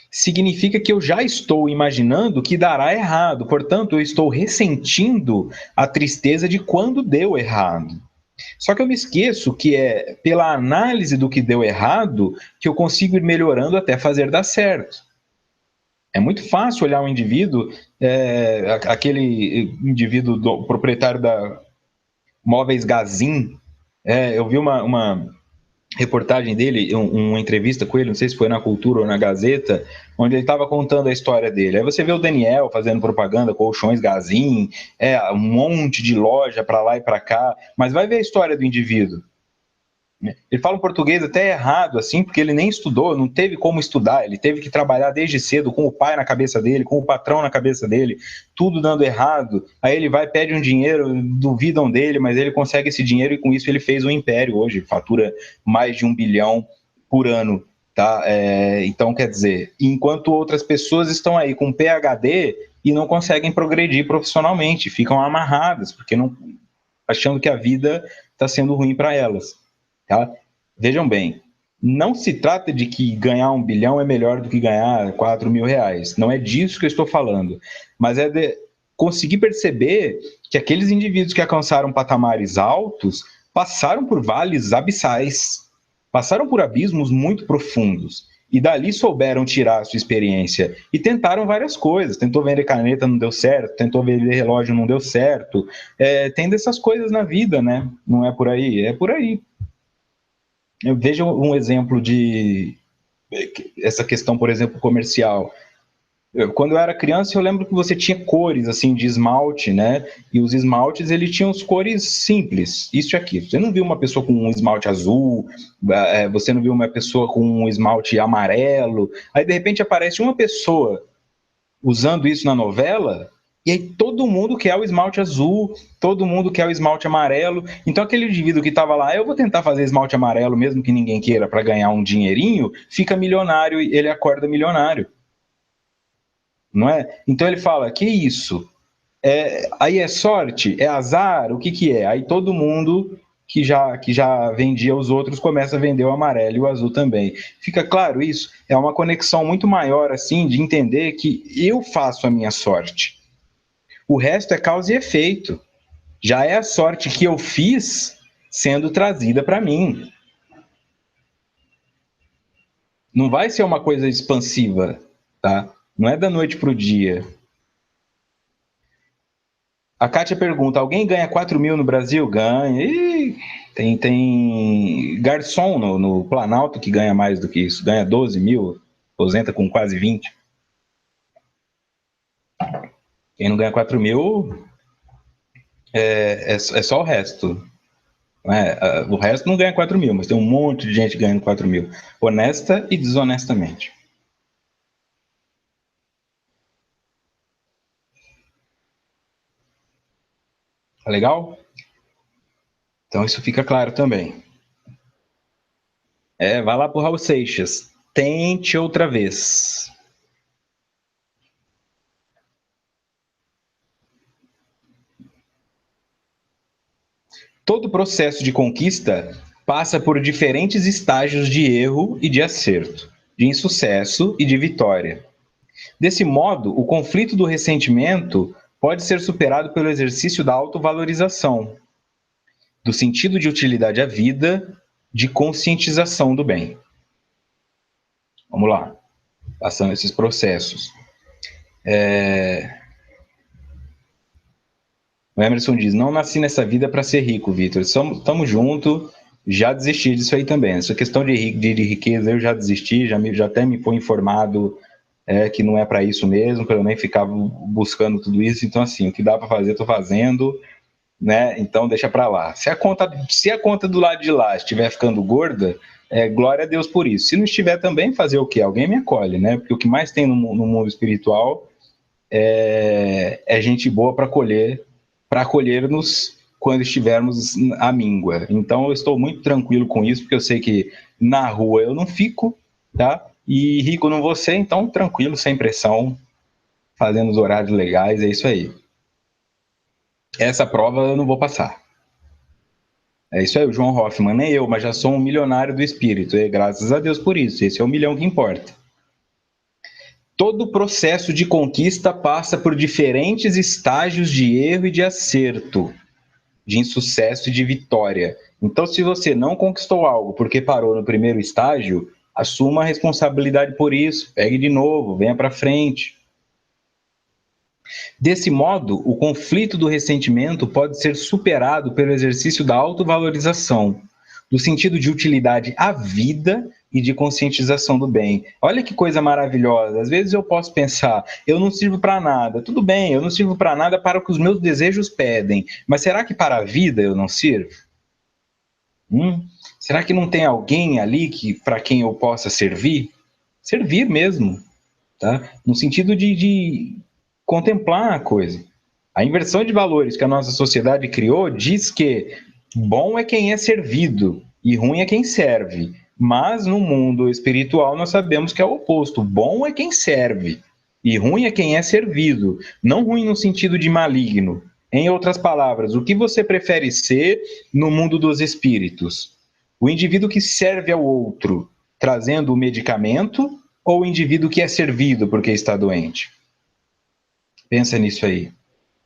significa que eu já estou imaginando que dará errado, portanto, eu estou ressentindo a tristeza de quando deu errado. Só que eu me esqueço que é pela análise do que deu errado que eu consigo ir melhorando até fazer dar certo. É muito fácil olhar um indivíduo, aquele indivíduo proprietário da Móveis Gazin. Eu vi uma reportagem dele, uma entrevista com ele, não sei se foi na Cultura ou na Gazeta, onde ele estava contando a história dele. Aí você vê o Daniel fazendo propaganda, colchões Gazin, um monte de loja para lá e para cá, mas vai ver a história do indivíduo. Ele fala um português até errado, assim, porque ele nem estudou, não teve como estudar, ele teve que trabalhar desde cedo com o pai na cabeça dele, com o patrão na cabeça dele, tudo dando errado. Aí ele vai, pede um dinheiro, duvidam dele, mas ele consegue esse dinheiro e com isso ele fez um império hoje, fatura mais de 1 bilhão por ano, tá? Então, quer dizer, enquanto outras pessoas estão aí com PhD e não conseguem progredir profissionalmente, ficam amarradas, porque não, achando que a vida está sendo ruim para elas. Tá? Vejam bem, não se trata de que ganhar 1 bilhão é melhor do que ganhar 4 mil reais. Não é disso que eu estou falando. Mas é de conseguir perceber que aqueles indivíduos que alcançaram patamares altos passaram por vales abissais, passaram por abismos muito profundos. E dali souberam tirar a sua experiência. E tentaram várias coisas. Tentou vender caneta, não deu certo. Tentou vender relógio, não deu certo. Tem dessas coisas na vida, né? Não é por aí? É por aí. Eu vejo um exemplo de essa questão, por exemplo, comercial. Quando eu era criança, eu lembro que você tinha cores assim de esmalte, né? E os esmaltes, eles tinham as cores simples, isso e aquilo. Você não viu uma pessoa com um esmalte azul, você não viu uma pessoa com um esmalte amarelo. Aí, de repente, aparece uma pessoa usando isso na novela, e aí todo mundo quer o esmalte azul, todo mundo quer o esmalte amarelo. Então, aquele indivíduo que estava lá, eu vou tentar fazer esmalte amarelo, mesmo que ninguém queira, para ganhar um dinheirinho, fica milionário e ele acorda milionário. Não é? Então ele fala, que isso? Aí é sorte? É azar? O que que é? Aí todo mundo que já vendia os outros começa a vender o amarelo e o azul também. Fica claro isso? É uma conexão muito maior, assim, de entender que eu faço a minha sorte. O resto é causa e efeito. Já é a sorte que eu fiz sendo trazida para mim. Não vai ser uma coisa expansiva, tá? Não é da noite para o dia. A Kátia pergunta: alguém ganha 4 mil no Brasil? Ganha. Ih, tem garçom no Planalto que ganha mais do que isso, ganha 12 mil, aposenta com quase 20. Quem não ganha 4 mil é só o resto. O resto não ganha 4 mil, mas tem um monte de gente ganhando 4 mil, honesta e desonestamente. Tá legal? Então isso fica claro também. Vai lá pro Raul Seixas. Tente outra vez. Todo processo de conquista passa por diferentes estágios de erro e de acerto, de insucesso e de vitória. Desse modo, o conflito do ressentimento pode ser superado pelo exercício da autovalorização, do sentido de utilidade à vida, de conscientização do bem. Vamos lá, passando esses processos. O Emerson diz: não nasci nessa vida para ser rico, Vitor. Estamos juntos, já desisti disso aí também. Essa questão de riqueza eu já desisti, já até me foi informado que não é para isso mesmo, para eu nem ficar buscando tudo isso. Então, assim, o que dá para fazer, estou fazendo, né? Então, deixa para lá. Se a conta do lado de lá estiver ficando gorda, glória a Deus por isso. Se não estiver também, fazer o quê? Alguém me acolhe, né? Porque o que mais tem no mundo espiritual é gente boa para acolher-nos quando estivermos à míngua. Então, eu estou muito tranquilo com isso, porque eu sei que na rua eu não fico, tá? E rico não vou ser, então tranquilo, sem pressão, fazendo os horários legais, é isso aí. Essa prova eu não vou passar. É isso aí, o João Hoffman, nem eu, mas já sou um milionário do espírito, e graças a Deus por isso, esse é o milhão que importa. Todo processo de conquista passa por diferentes estágios de erro e de acerto, de insucesso e de vitória. Então, se você não conquistou algo porque parou no primeiro estágio, assuma a responsabilidade por isso, pegue de novo, venha para frente. Desse modo, o conflito do ressentimento pode ser superado pelo exercício da autovalorização, do sentido de utilidade à vida e de conscientização do bem. Olha que coisa maravilhosa. Às vezes eu posso pensar, eu não sirvo para nada. Tudo bem, eu não sirvo para nada para o que os meus desejos pedem. Mas será que para a vida eu não sirvo? Será que não tem alguém ali para quem eu possa servir? Servir mesmo, tá? No sentido de contemplar a coisa. A inversão de valores que a nossa sociedade criou diz que bom é quem é servido e ruim é quem serve. Mas no mundo espiritual nós sabemos que é o oposto. Bom é quem serve e ruim é quem é servido. Não ruim no sentido de maligno. Em outras palavras, o que você prefere ser no mundo dos espíritos? O indivíduo que serve ao outro trazendo o medicamento ou o indivíduo que é servido porque está doente? Pensa nisso aí.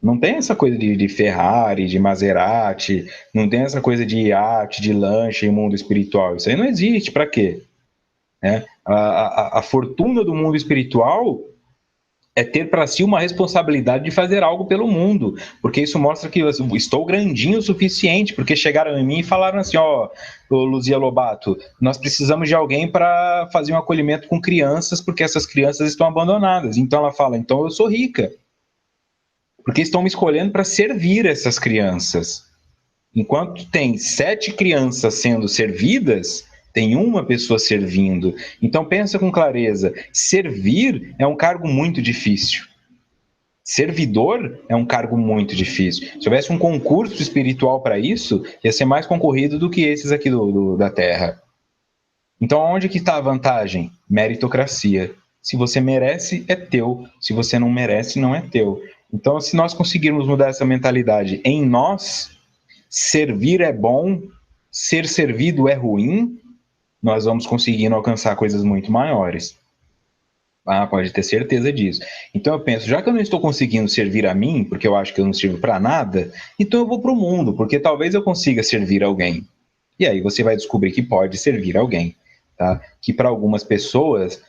Não tem essa coisa de Ferrari, de Maserati, não tem essa coisa de iate, de lanche em mundo espiritual. Isso aí não existe. Para quê? A fortuna do mundo espiritual é ter para si uma responsabilidade de fazer algo pelo mundo, porque isso mostra que eu estou grandinho o suficiente, porque chegaram em mim e falaram assim, ó, Luzia Lobato, nós precisamos de alguém para fazer um acolhimento com crianças, porque essas crianças estão abandonadas. Então ela fala, então eu sou rica, porque estão me escolhendo para servir essas crianças. Enquanto tem 7 crianças sendo servidas, tem uma pessoa servindo. Então pensa com clareza, servir é um cargo muito difícil. Servidor é um cargo muito difícil. Se houvesse um concurso espiritual para isso, ia ser mais concorrido do que esses aqui da Terra. Então, onde que está a vantagem? Meritocracia. Se você merece, é teu. Se você não merece, não é teu. Então, se nós conseguirmos mudar essa mentalidade em nós, servir é bom, ser servido é ruim, nós vamos conseguindo alcançar coisas muito maiores. Ah, pode ter certeza disso. Então eu penso, já que eu não estou conseguindo servir a mim, porque eu acho que eu não sirvo para nada, então eu vou para o mundo, porque talvez eu consiga servir alguém. E aí você vai descobrir que pode servir alguém. Tá? Que para algumas pessoas,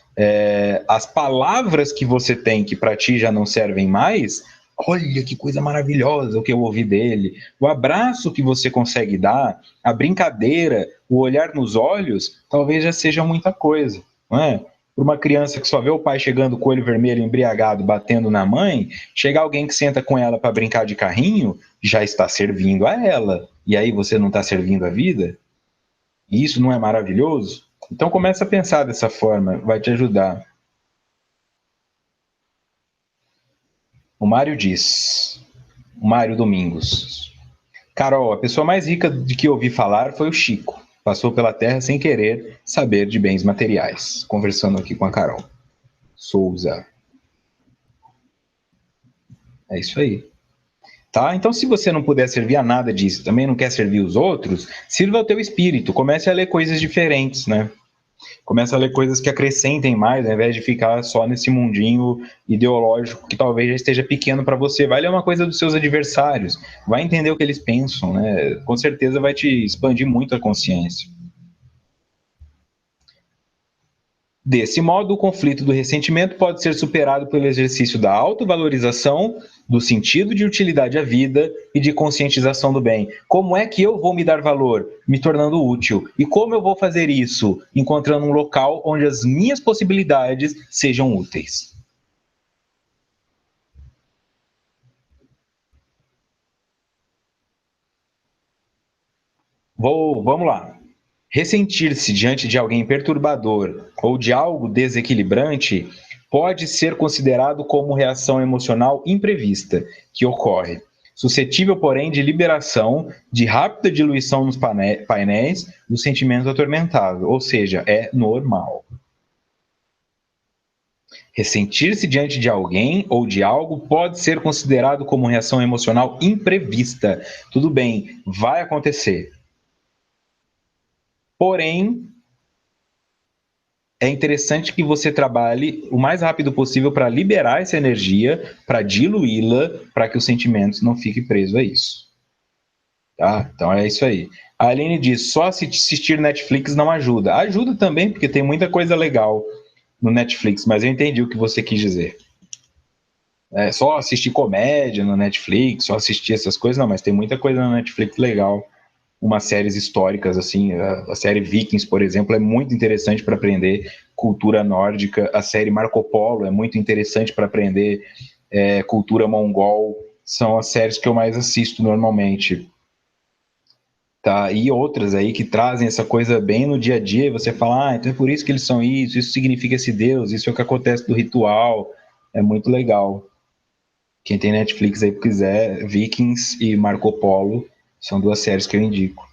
as palavras que você tem que para ti já não servem mais, olha que coisa maravilhosa o que eu ouvi dele. O abraço que você consegue dar, a brincadeira, o olhar nos olhos, talvez já seja muita coisa, não é? Para uma criança que só vê o pai chegando com o olho vermelho, embriagado, batendo na mãe, chegar alguém que senta com ela para brincar de carrinho, já está servindo a ela. E aí você não está servindo a vida? E isso não é maravilhoso? Então começa a pensar dessa forma, vai te ajudar. O Mário diz, o Mário Domingos. Carol, a pessoa mais rica de que ouvi falar foi o Chico. Passou pela terra sem querer saber de bens materiais. Conversando aqui com a Carol Souza. É isso aí. Tá? Então, se você não puder servir a nada disso, também não quer servir os outros, sirva ao teu espírito. Comece a ler coisas diferentes, né? Comece a ler coisas que acrescentem mais, ao invés de ficar só nesse mundinho ideológico que talvez já esteja pequeno para você. Vai ler uma coisa dos seus adversários, vai entender o que eles pensam, né? Com certeza vai te expandir muito a consciência. Desse modo, o conflito do ressentimento pode ser superado pelo exercício da autovalorização, do sentido de utilidade à vida e de conscientização do bem. Como é que eu vou me dar valor? Me tornando útil. E como eu vou fazer isso? Encontrando um local onde as minhas possibilidades sejam úteis. Vamos lá. Ressentir-se diante de alguém perturbador ou de algo desequilibrante pode ser considerado como reação emocional imprevista que ocorre, suscetível, porém, de liberação, de rápida diluição nos painéis do sentimento atormentado, ou seja, é normal. Ressentir-se diante de alguém ou de algo pode ser considerado como reação emocional imprevista. Tudo bem, vai acontecer. Porém, é interessante que você trabalhe o mais rápido possível para liberar essa energia, para diluí-la, para que os sentimentos não fiquem presos a isso. Tá? Então é isso aí. A Aline diz, só assistir Netflix não ajuda. Ajuda também, porque tem muita coisa legal no Netflix, mas eu entendi o que você quis dizer. É, só assistir comédia no Netflix, só assistir essas coisas, não, mas tem muita coisa no Netflix legal. Umas séries históricas, assim, a série Vikings, por exemplo, é muito interessante para aprender cultura nórdica. A série Marco Polo é muito interessante para aprender cultura mongol. São as séries que eu mais assisto normalmente. Tá? E outras aí que trazem essa coisa bem no dia a dia, e você fala, então é por isso que eles são isso significa esse Deus, isso é o que acontece do ritual. É muito legal. Quem tem Netflix aí quiser, Vikings e Marco Polo são 2 séries que eu indico.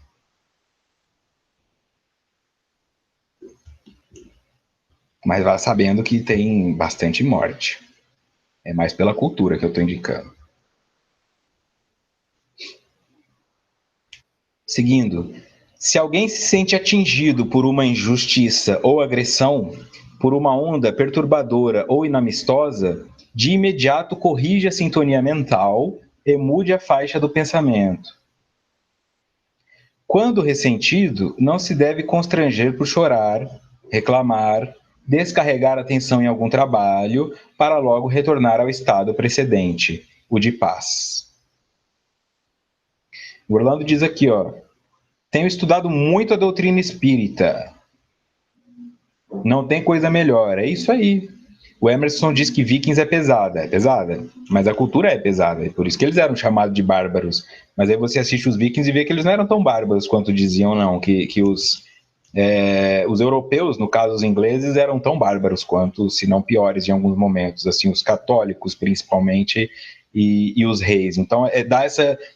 Mas vá sabendo que tem bastante morte. É mais pela cultura que eu estou indicando. Seguindo, se alguém se sente atingido por uma injustiça ou agressão, por uma onda perturbadora ou inamistosa, de imediato corrija a sintonia mental e mude a faixa do pensamento. Quando ressentido, não se deve constranger por chorar, reclamar descarregar a atenção em algum trabalho para logo retornar ao estado precedente, o de paz. O Orlando diz aqui, ó, tenho estudado muito a doutrina espírita. Não tem coisa melhor. É isso aí. O Emerson diz que Vikings é pesada, mas a cultura é pesada, é por isso que eles eram chamados de bárbaros. Mas aí você assiste os Vikings e vê que eles não eram tão bárbaros quanto diziam, não, que os europeus, no caso os ingleses, eram tão bárbaros quanto, se não piores em alguns momentos, assim, os católicos principalmente e os reis. Então,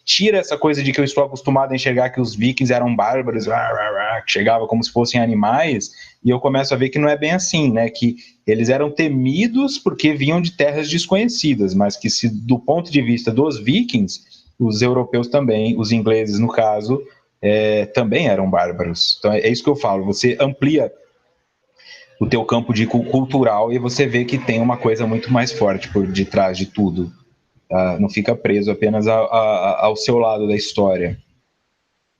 tira essa coisa de que eu estou acostumado a enxergar que os vikings eram bárbaros, que chegava como se fossem animais, e eu começo a ver que não é bem assim, né? Que eles eram temidos porque vinham de terras desconhecidas, mas que se do ponto de vista dos vikings, os europeus também, os ingleses no caso, também eram bárbaros. Então é isso que eu falo, você amplia o teu campo de cultural e você vê que tem uma coisa muito mais forte por detrás de tudo. Tá? Não fica preso apenas ao seu lado da história.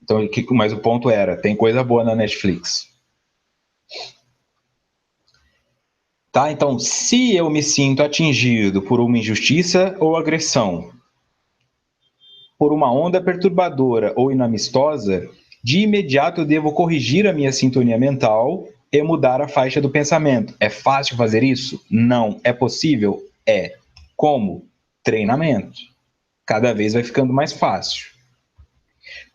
Então, mas o ponto era, tem coisa boa na Netflix. Tá? Então, se eu me sinto atingido por uma injustiça ou agressão, por uma onda perturbadora ou inamistosa, de imediato eu devo corrigir a minha sintonia mental e mudar a faixa do pensamento. É fácil fazer isso? Não. É possível? É. Como? Treinamento. Cada vez vai ficando mais fácil.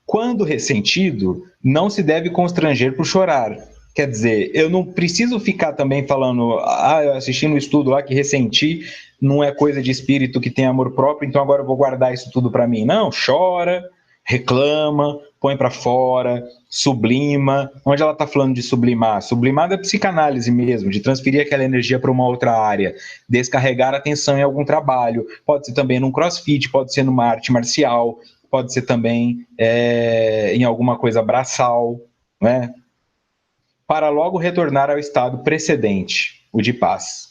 Quando ressentido, não se deve constranger por chorar. Quer dizer, eu não preciso ficar também falando, eu assisti no estudo lá que ressenti, não é coisa de espírito que tem amor próprio, então agora eu vou guardar isso tudo para mim. Não, chora, reclama, põe para fora, sublima. Onde ela está falando de sublimar? Sublimar da psicanálise mesmo, de transferir aquela energia para uma outra área, descarregar a atenção em algum trabalho. Pode ser também num crossfit, pode ser numa arte marcial, pode ser também em alguma coisa braçal, né? Para logo retornar ao estado precedente, o de paz.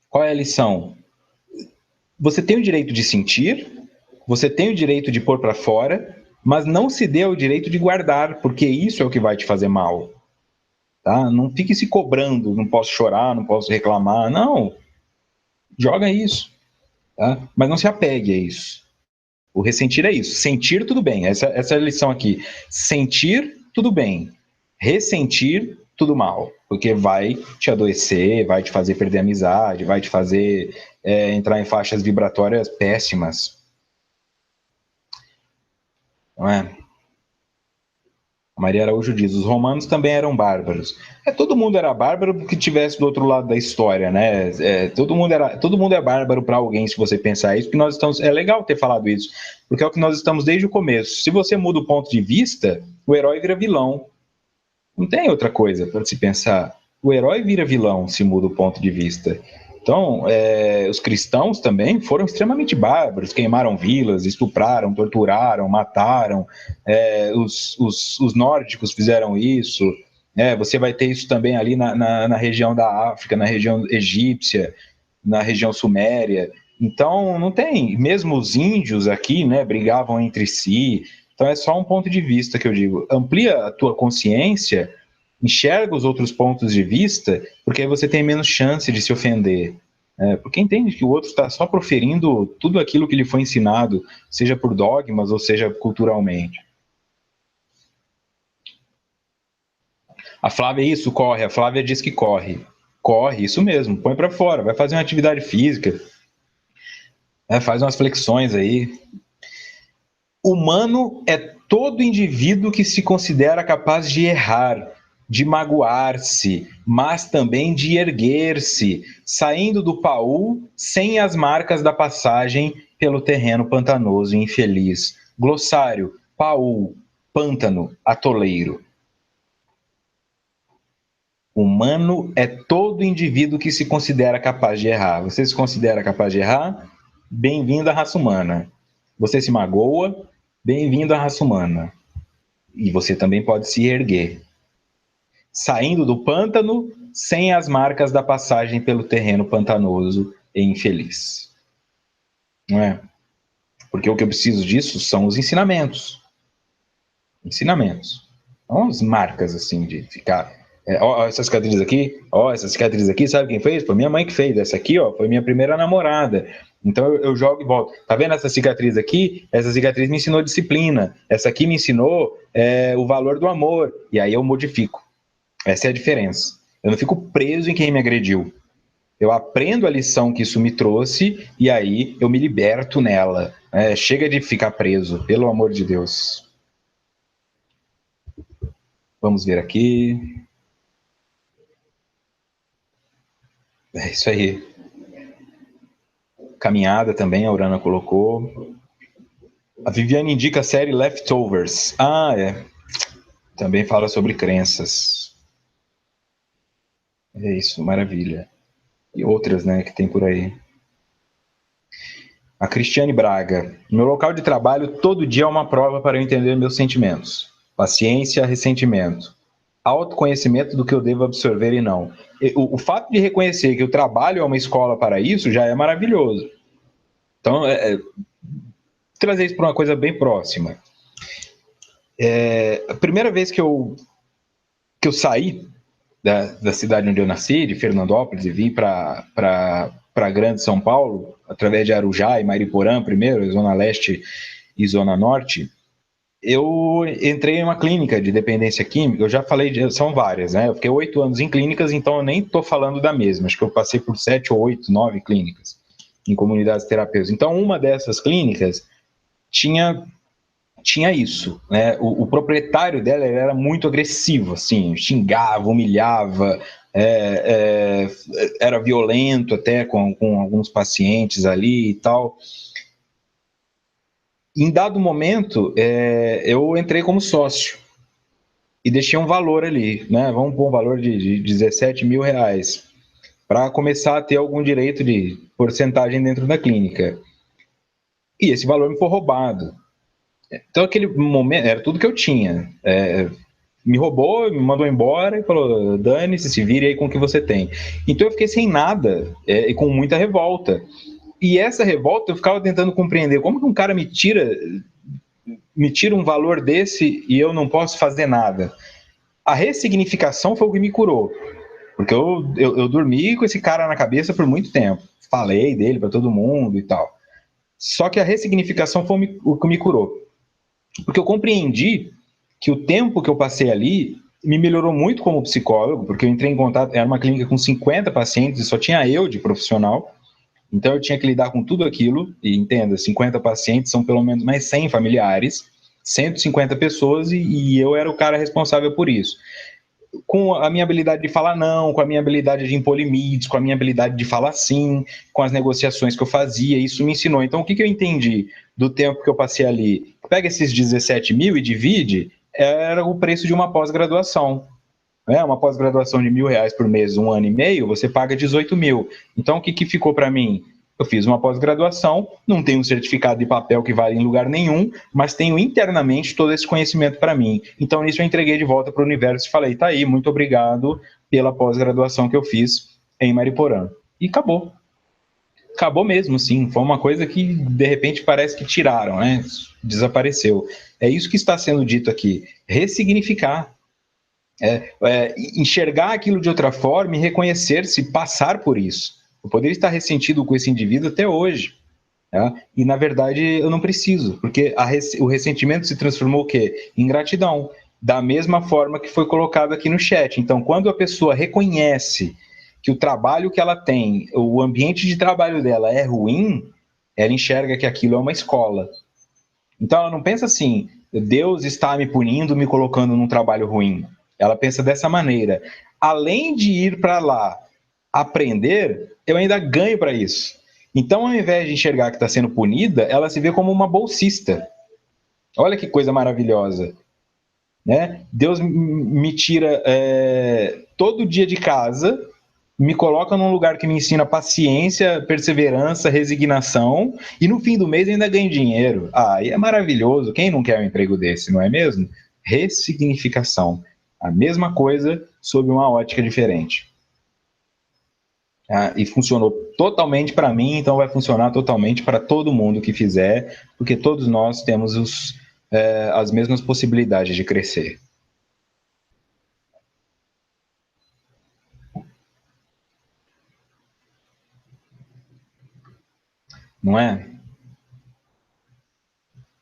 Qual é a lição? Você tem o direito de sentir, você tem o direito de pôr para fora, mas não se dê o direito de guardar, porque isso é o que vai te fazer mal. Tá? Não fique se cobrando, não posso chorar, não posso reclamar, não. Joga isso. Tá? Mas não se apegue a isso. O ressentir é isso. Sentir, tudo bem. Essa é a lição aqui. Sentir, tudo bem. Ressentir, tudo mal. Porque vai te adoecer, vai te fazer perder a amizade, vai te fazer entrar em faixas vibratórias péssimas. Não é? A Maria Araújo diz, os romanos também eram bárbaros. Todo mundo era bárbaro que tivesse do outro lado da história, né? Todo mundo é bárbaro para alguém, se você pensar isso, porque nós estamos. É legal ter falado isso, porque é o que nós estamos desde o começo. Se você muda o ponto de vista, o herói vira vilão. Não tem outra coisa para se pensar. O herói vira vilão se muda o ponto de vista. Então, os cristãos também foram extremamente bárbaros, queimaram vilas, estupraram, torturaram, mataram. Os nórdicos fizeram isso. Você vai ter isso também ali na região da África, na região egípcia, na região suméria. Então, não tem. Mesmo os índios aqui, né, brigavam entre si. Então, é só um ponto de vista que eu digo. Amplia a tua consciência, enxerga os outros pontos de vista, porque aí você tem menos chance de se ofender. Porque entende que o outro está só proferindo tudo aquilo que lhe foi ensinado, seja por dogmas ou seja culturalmente. A Flávia, isso, corre. A Flávia diz que corre. Corre, isso mesmo, põe para fora, vai fazer uma atividade física, faz umas flexões aí. Humano é todo indivíduo que se considera capaz de errar, de magoar-se, mas também de erguer-se, saindo do baú sem as marcas da passagem pelo terreno pantanoso e infeliz. Glossário, baú, pântano, atoleiro. Humano é todo indivíduo que se considera capaz de errar. Você se considera capaz de errar? Bem-vindo à raça humana. Você se magoa? Bem-vindo à raça humana. E você também pode se erguer. Saindo do pântano, sem as marcas da passagem pelo terreno pantanoso e infeliz. Não é? Porque o que eu preciso disso são os ensinamentos. Ensinamentos. Não as marcas, assim, de ficar Ó, essa cicatriz aqui, ó, essa cicatriz aqui, sabe quem fez? Foi minha mãe que fez. Essa aqui, ó, foi minha primeira namorada. Então eu jogo e volto. Tá vendo essa cicatriz aqui? Essa cicatriz me ensinou disciplina. Essa aqui me ensinou o valor do amor. E aí eu modifico. Essa é a diferença. Eu não fico preso em quem me agrediu. Eu aprendo a lição que isso me trouxe e aí eu me liberto nela. Chega de ficar preso, pelo amor de Deus. Vamos ver aqui. É isso aí. Caminhada também, a Urana colocou. A Viviane indica a série Leftovers. Ah, é. Também fala sobre crenças. É isso, maravilha. E outras, né, que tem por aí. A Cristiane Braga. Meu local de trabalho, todo dia é uma prova para eu entender meus sentimentos. Paciência, ressentimento. Autoconhecimento do que eu devo absorver e não. O fato de reconhecer que o trabalho é uma escola para isso já é maravilhoso. Então, trazer isso para uma coisa bem próxima. A primeira vez que eu saí da cidade onde eu nasci, de Fernandópolis, e vim para Grande São Paulo, através de Arujá e Mariporã primeiro, Zona Leste e Zona Norte, eu entrei em uma clínica de dependência química. Eu já falei, são várias, né? Eu fiquei 8 anos em clínicas, então eu nem estou falando da mesma. Acho que eu passei por 7 ou 8, 9 clínicas em comunidades terapêuticas. Então, uma dessas clínicas tinha isso, né? O proprietário dela era muito agressivo, assim, xingava, humilhava, era violento até com alguns pacientes ali e tal. Em dado momento, eu entrei como sócio e deixei um valor ali, né? Vamos pôr um valor de 17 mil reais para começar a ter algum direito de porcentagem dentro da clínica. E esse valor me foi roubado. Então, aquele momento, era tudo que eu tinha. Me roubou, me mandou embora e falou: dane-se, se vire aí com o que você tem. Então, eu fiquei sem nada e com muita revolta. E essa revolta eu ficava tentando compreender como que um cara me tira um valor desse e eu não posso fazer nada. A ressignificação foi o que me curou. Porque eu dormi com esse cara na cabeça por muito tempo. Falei dele para todo mundo e tal. Só que a ressignificação foi o que me curou. Porque eu compreendi que o tempo que eu passei ali me melhorou muito como psicólogo, porque eu entrei em contato, era uma clínica com 50 pacientes e só tinha eu de profissional. Então eu tinha que lidar com tudo aquilo, e entenda, 50 pacientes são pelo menos mais 100 familiares, 150 pessoas, e eu era o cara responsável por isso. Com a minha habilidade de falar não, com a minha habilidade de impor limites, com a minha habilidade de falar sim, com as negociações que eu fazia, isso me ensinou. Então, o que eu entendi do tempo que eu passei ali? Pega esses 17 mil e divide, era o preço de uma pós-graduação. Uma pós-graduação de R$ 1.000 por mês, 1 ano e meio, você paga 18 mil. Então, o que ficou para mim? Eu fiz uma pós-graduação, não tenho um certificado de papel que vale em lugar nenhum, mas tenho internamente todo esse conhecimento para mim. Então, nisso eu entreguei de volta para o universo e falei, tá aí, muito obrigado pela pós-graduação que eu fiz em Mariporã. E acabou. Acabou mesmo, sim. Foi uma coisa que, de repente, parece que tiraram, né? Desapareceu. É isso que está sendo dito aqui. Ressignificar. Enxergar aquilo de outra forma e reconhecer-se, passar por isso. Eu poderia estar ressentido com esse indivíduo até hoje. Tá? E, na verdade, eu não preciso, porque o ressentimento se transformou o quê? Em gratidão. Da mesma forma que foi colocado aqui no chat. Então, quando a pessoa reconhece que o trabalho que ela tem, o ambiente de trabalho dela é ruim, ela enxerga que aquilo é uma escola. Então, ela não pensa assim, Deus está me punindo, me colocando num trabalho ruim. Ela pensa dessa maneira. Além de ir para lá aprender, eu ainda ganho para isso. Então, ao invés de enxergar que está sendo punida, ela se vê como uma bolsista. Olha que coisa maravilhosa. Né? Deus me tira todo dia de casa, me coloca num lugar que me ensina paciência, perseverança, resignação, e no fim do mês ainda ganho dinheiro. Aí é maravilhoso. Quem não quer um emprego desse, não é mesmo? Ressignificação. A mesma coisa sob uma ótica diferente. E funcionou totalmente para mim, então vai funcionar totalmente para todo mundo que fizer, porque todos nós temos as mesmas possibilidades de crescer. não é?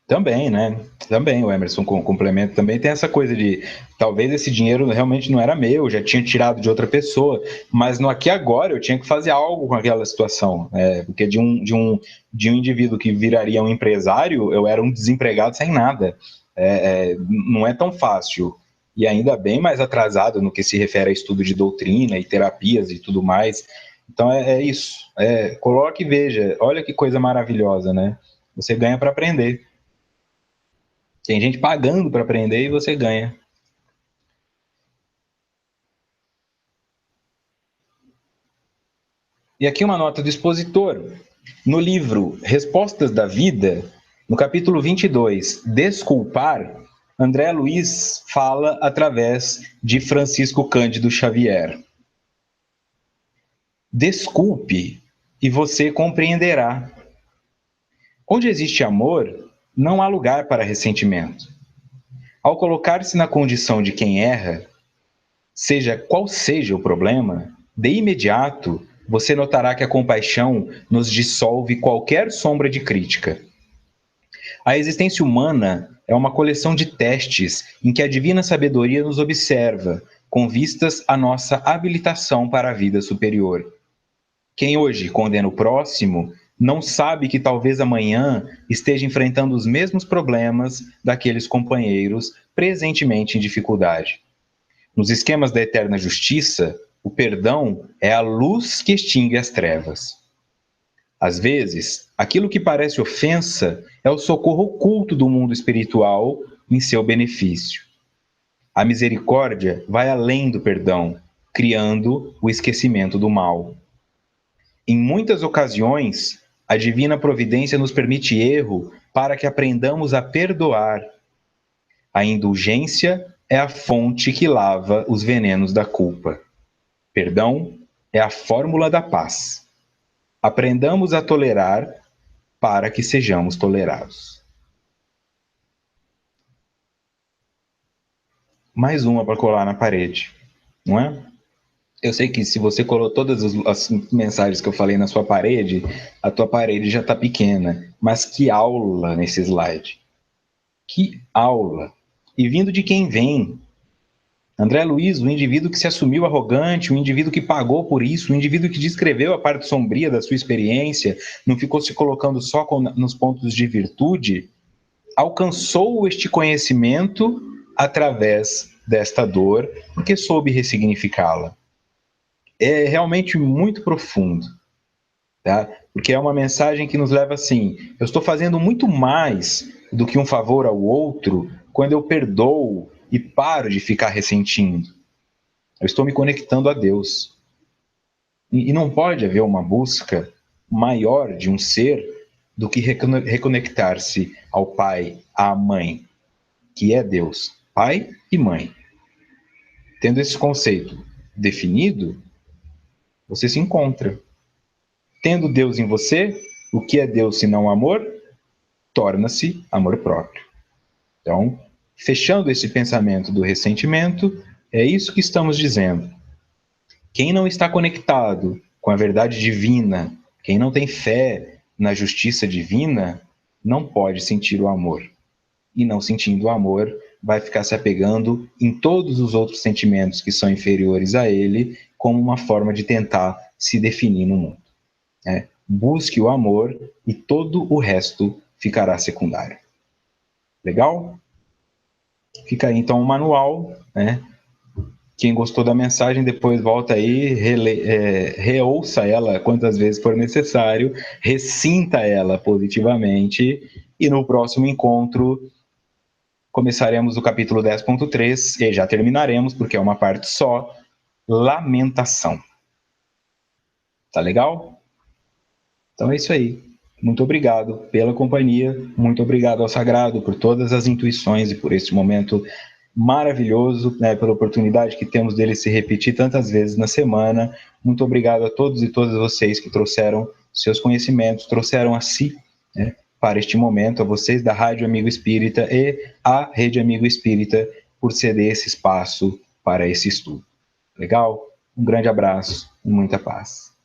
Também, né? Também, o Emerson complementa, também tem essa coisa de talvez esse dinheiro realmente não era meu, já tinha tirado de outra pessoa, mas no aqui e agora eu tinha que fazer algo com aquela situação, porque de um indivíduo que viraria um empresário, eu era um desempregado sem nada. Não é tão fácil, e ainda bem mais atrasado no que se refere a estudo de doutrina e terapias e tudo mais. Então é isso, coloque e veja, olha que coisa maravilhosa, né? Você ganha para aprender. Tem gente pagando para aprender e você ganha. E aqui uma nota do expositor. No livro Respostas da Vida, no capítulo 22, Desculpar, André Luiz fala através de Francisco Cândido Xavier. Desculpe e você compreenderá. Onde existe amor, não há lugar para ressentimento. Ao colocar-se na condição de quem erra, seja qual seja o problema, de imediato você notará que a compaixão nos dissolve qualquer sombra de crítica. A existência humana é uma coleção de testes em que a divina sabedoria nos observa, com vistas à nossa habilitação para a vida superior. Quem hoje condena o próximo não sabe que talvez amanhã esteja enfrentando os mesmos problemas daqueles companheiros presentemente em dificuldade. Nos esquemas da eterna justiça, o perdão é a luz que extingue as trevas. Às vezes, aquilo que parece ofensa é o socorro oculto do mundo espiritual em seu benefício. A misericórdia vai além do perdão, criando o esquecimento do mal. Em muitas ocasiões, a divina providência nos permite erro para que aprendamos a perdoar. A indulgência é a fonte que lava os venenos da culpa. Perdão é a fórmula da paz. Aprendamos a tolerar para que sejamos tolerados. Mais uma para colar na parede, não é? Eu sei que se você colou todas as mensagens que eu falei na sua parede, a tua parede já está pequena. Mas que aula nesse slide. Que aula. E vindo de quem vem. André Luiz, o indivíduo que se assumiu arrogante, o indivíduo que pagou por isso, o indivíduo que descreveu a parte sombria da sua experiência, não ficou se colocando só nos pontos de virtude, alcançou este conhecimento através desta dor, porque soube ressignificá-la. É realmente muito profundo, tá? Porque é uma mensagem que nos leva assim, eu estou fazendo muito mais do que um favor ao outro quando eu perdoo e paro de ficar ressentindo. Eu estou me conectando a Deus. E não pode haver uma busca maior de um ser do que reconectar-se ao Pai, à Mãe, que é Deus, Pai e Mãe. Tendo esse conceito definido, você se encontra. Tendo Deus em você, o que é Deus se não amor? Torna-se amor próprio. Então, fechando esse pensamento do ressentimento, é isso que estamos dizendo. Quem não está conectado com a verdade divina, quem não tem fé na justiça divina, não pode sentir o amor. E não sentindo o amor, vai ficar se apegando em todos os outros sentimentos que são inferiores a ele, como uma forma de tentar se definir no mundo. Busque o amor e todo o resto ficará secundário. Legal? Fica aí então o manual, né? Quem gostou da mensagem, depois volta aí, reouça ela quantas vezes for necessário, ressinta ela positivamente, e no próximo encontro começaremos o capítulo 10.3 e já terminaremos, porque é uma parte só, lamentação. Tá legal? Então é isso aí. Muito obrigado pela companhia, muito obrigado ao Sagrado por todas as intuições e por esse momento maravilhoso, né, pela oportunidade que temos dele se repetir tantas vezes na semana. Muito obrigado a todos e todas vocês que trouxeram seus conhecimentos, trouxeram a si, né, para este momento, a vocês da Rádio Amigo Espírita e a Rede Amigo Espírita por ceder esse espaço para esse estudo. Legal? Um grande abraço e muita paz.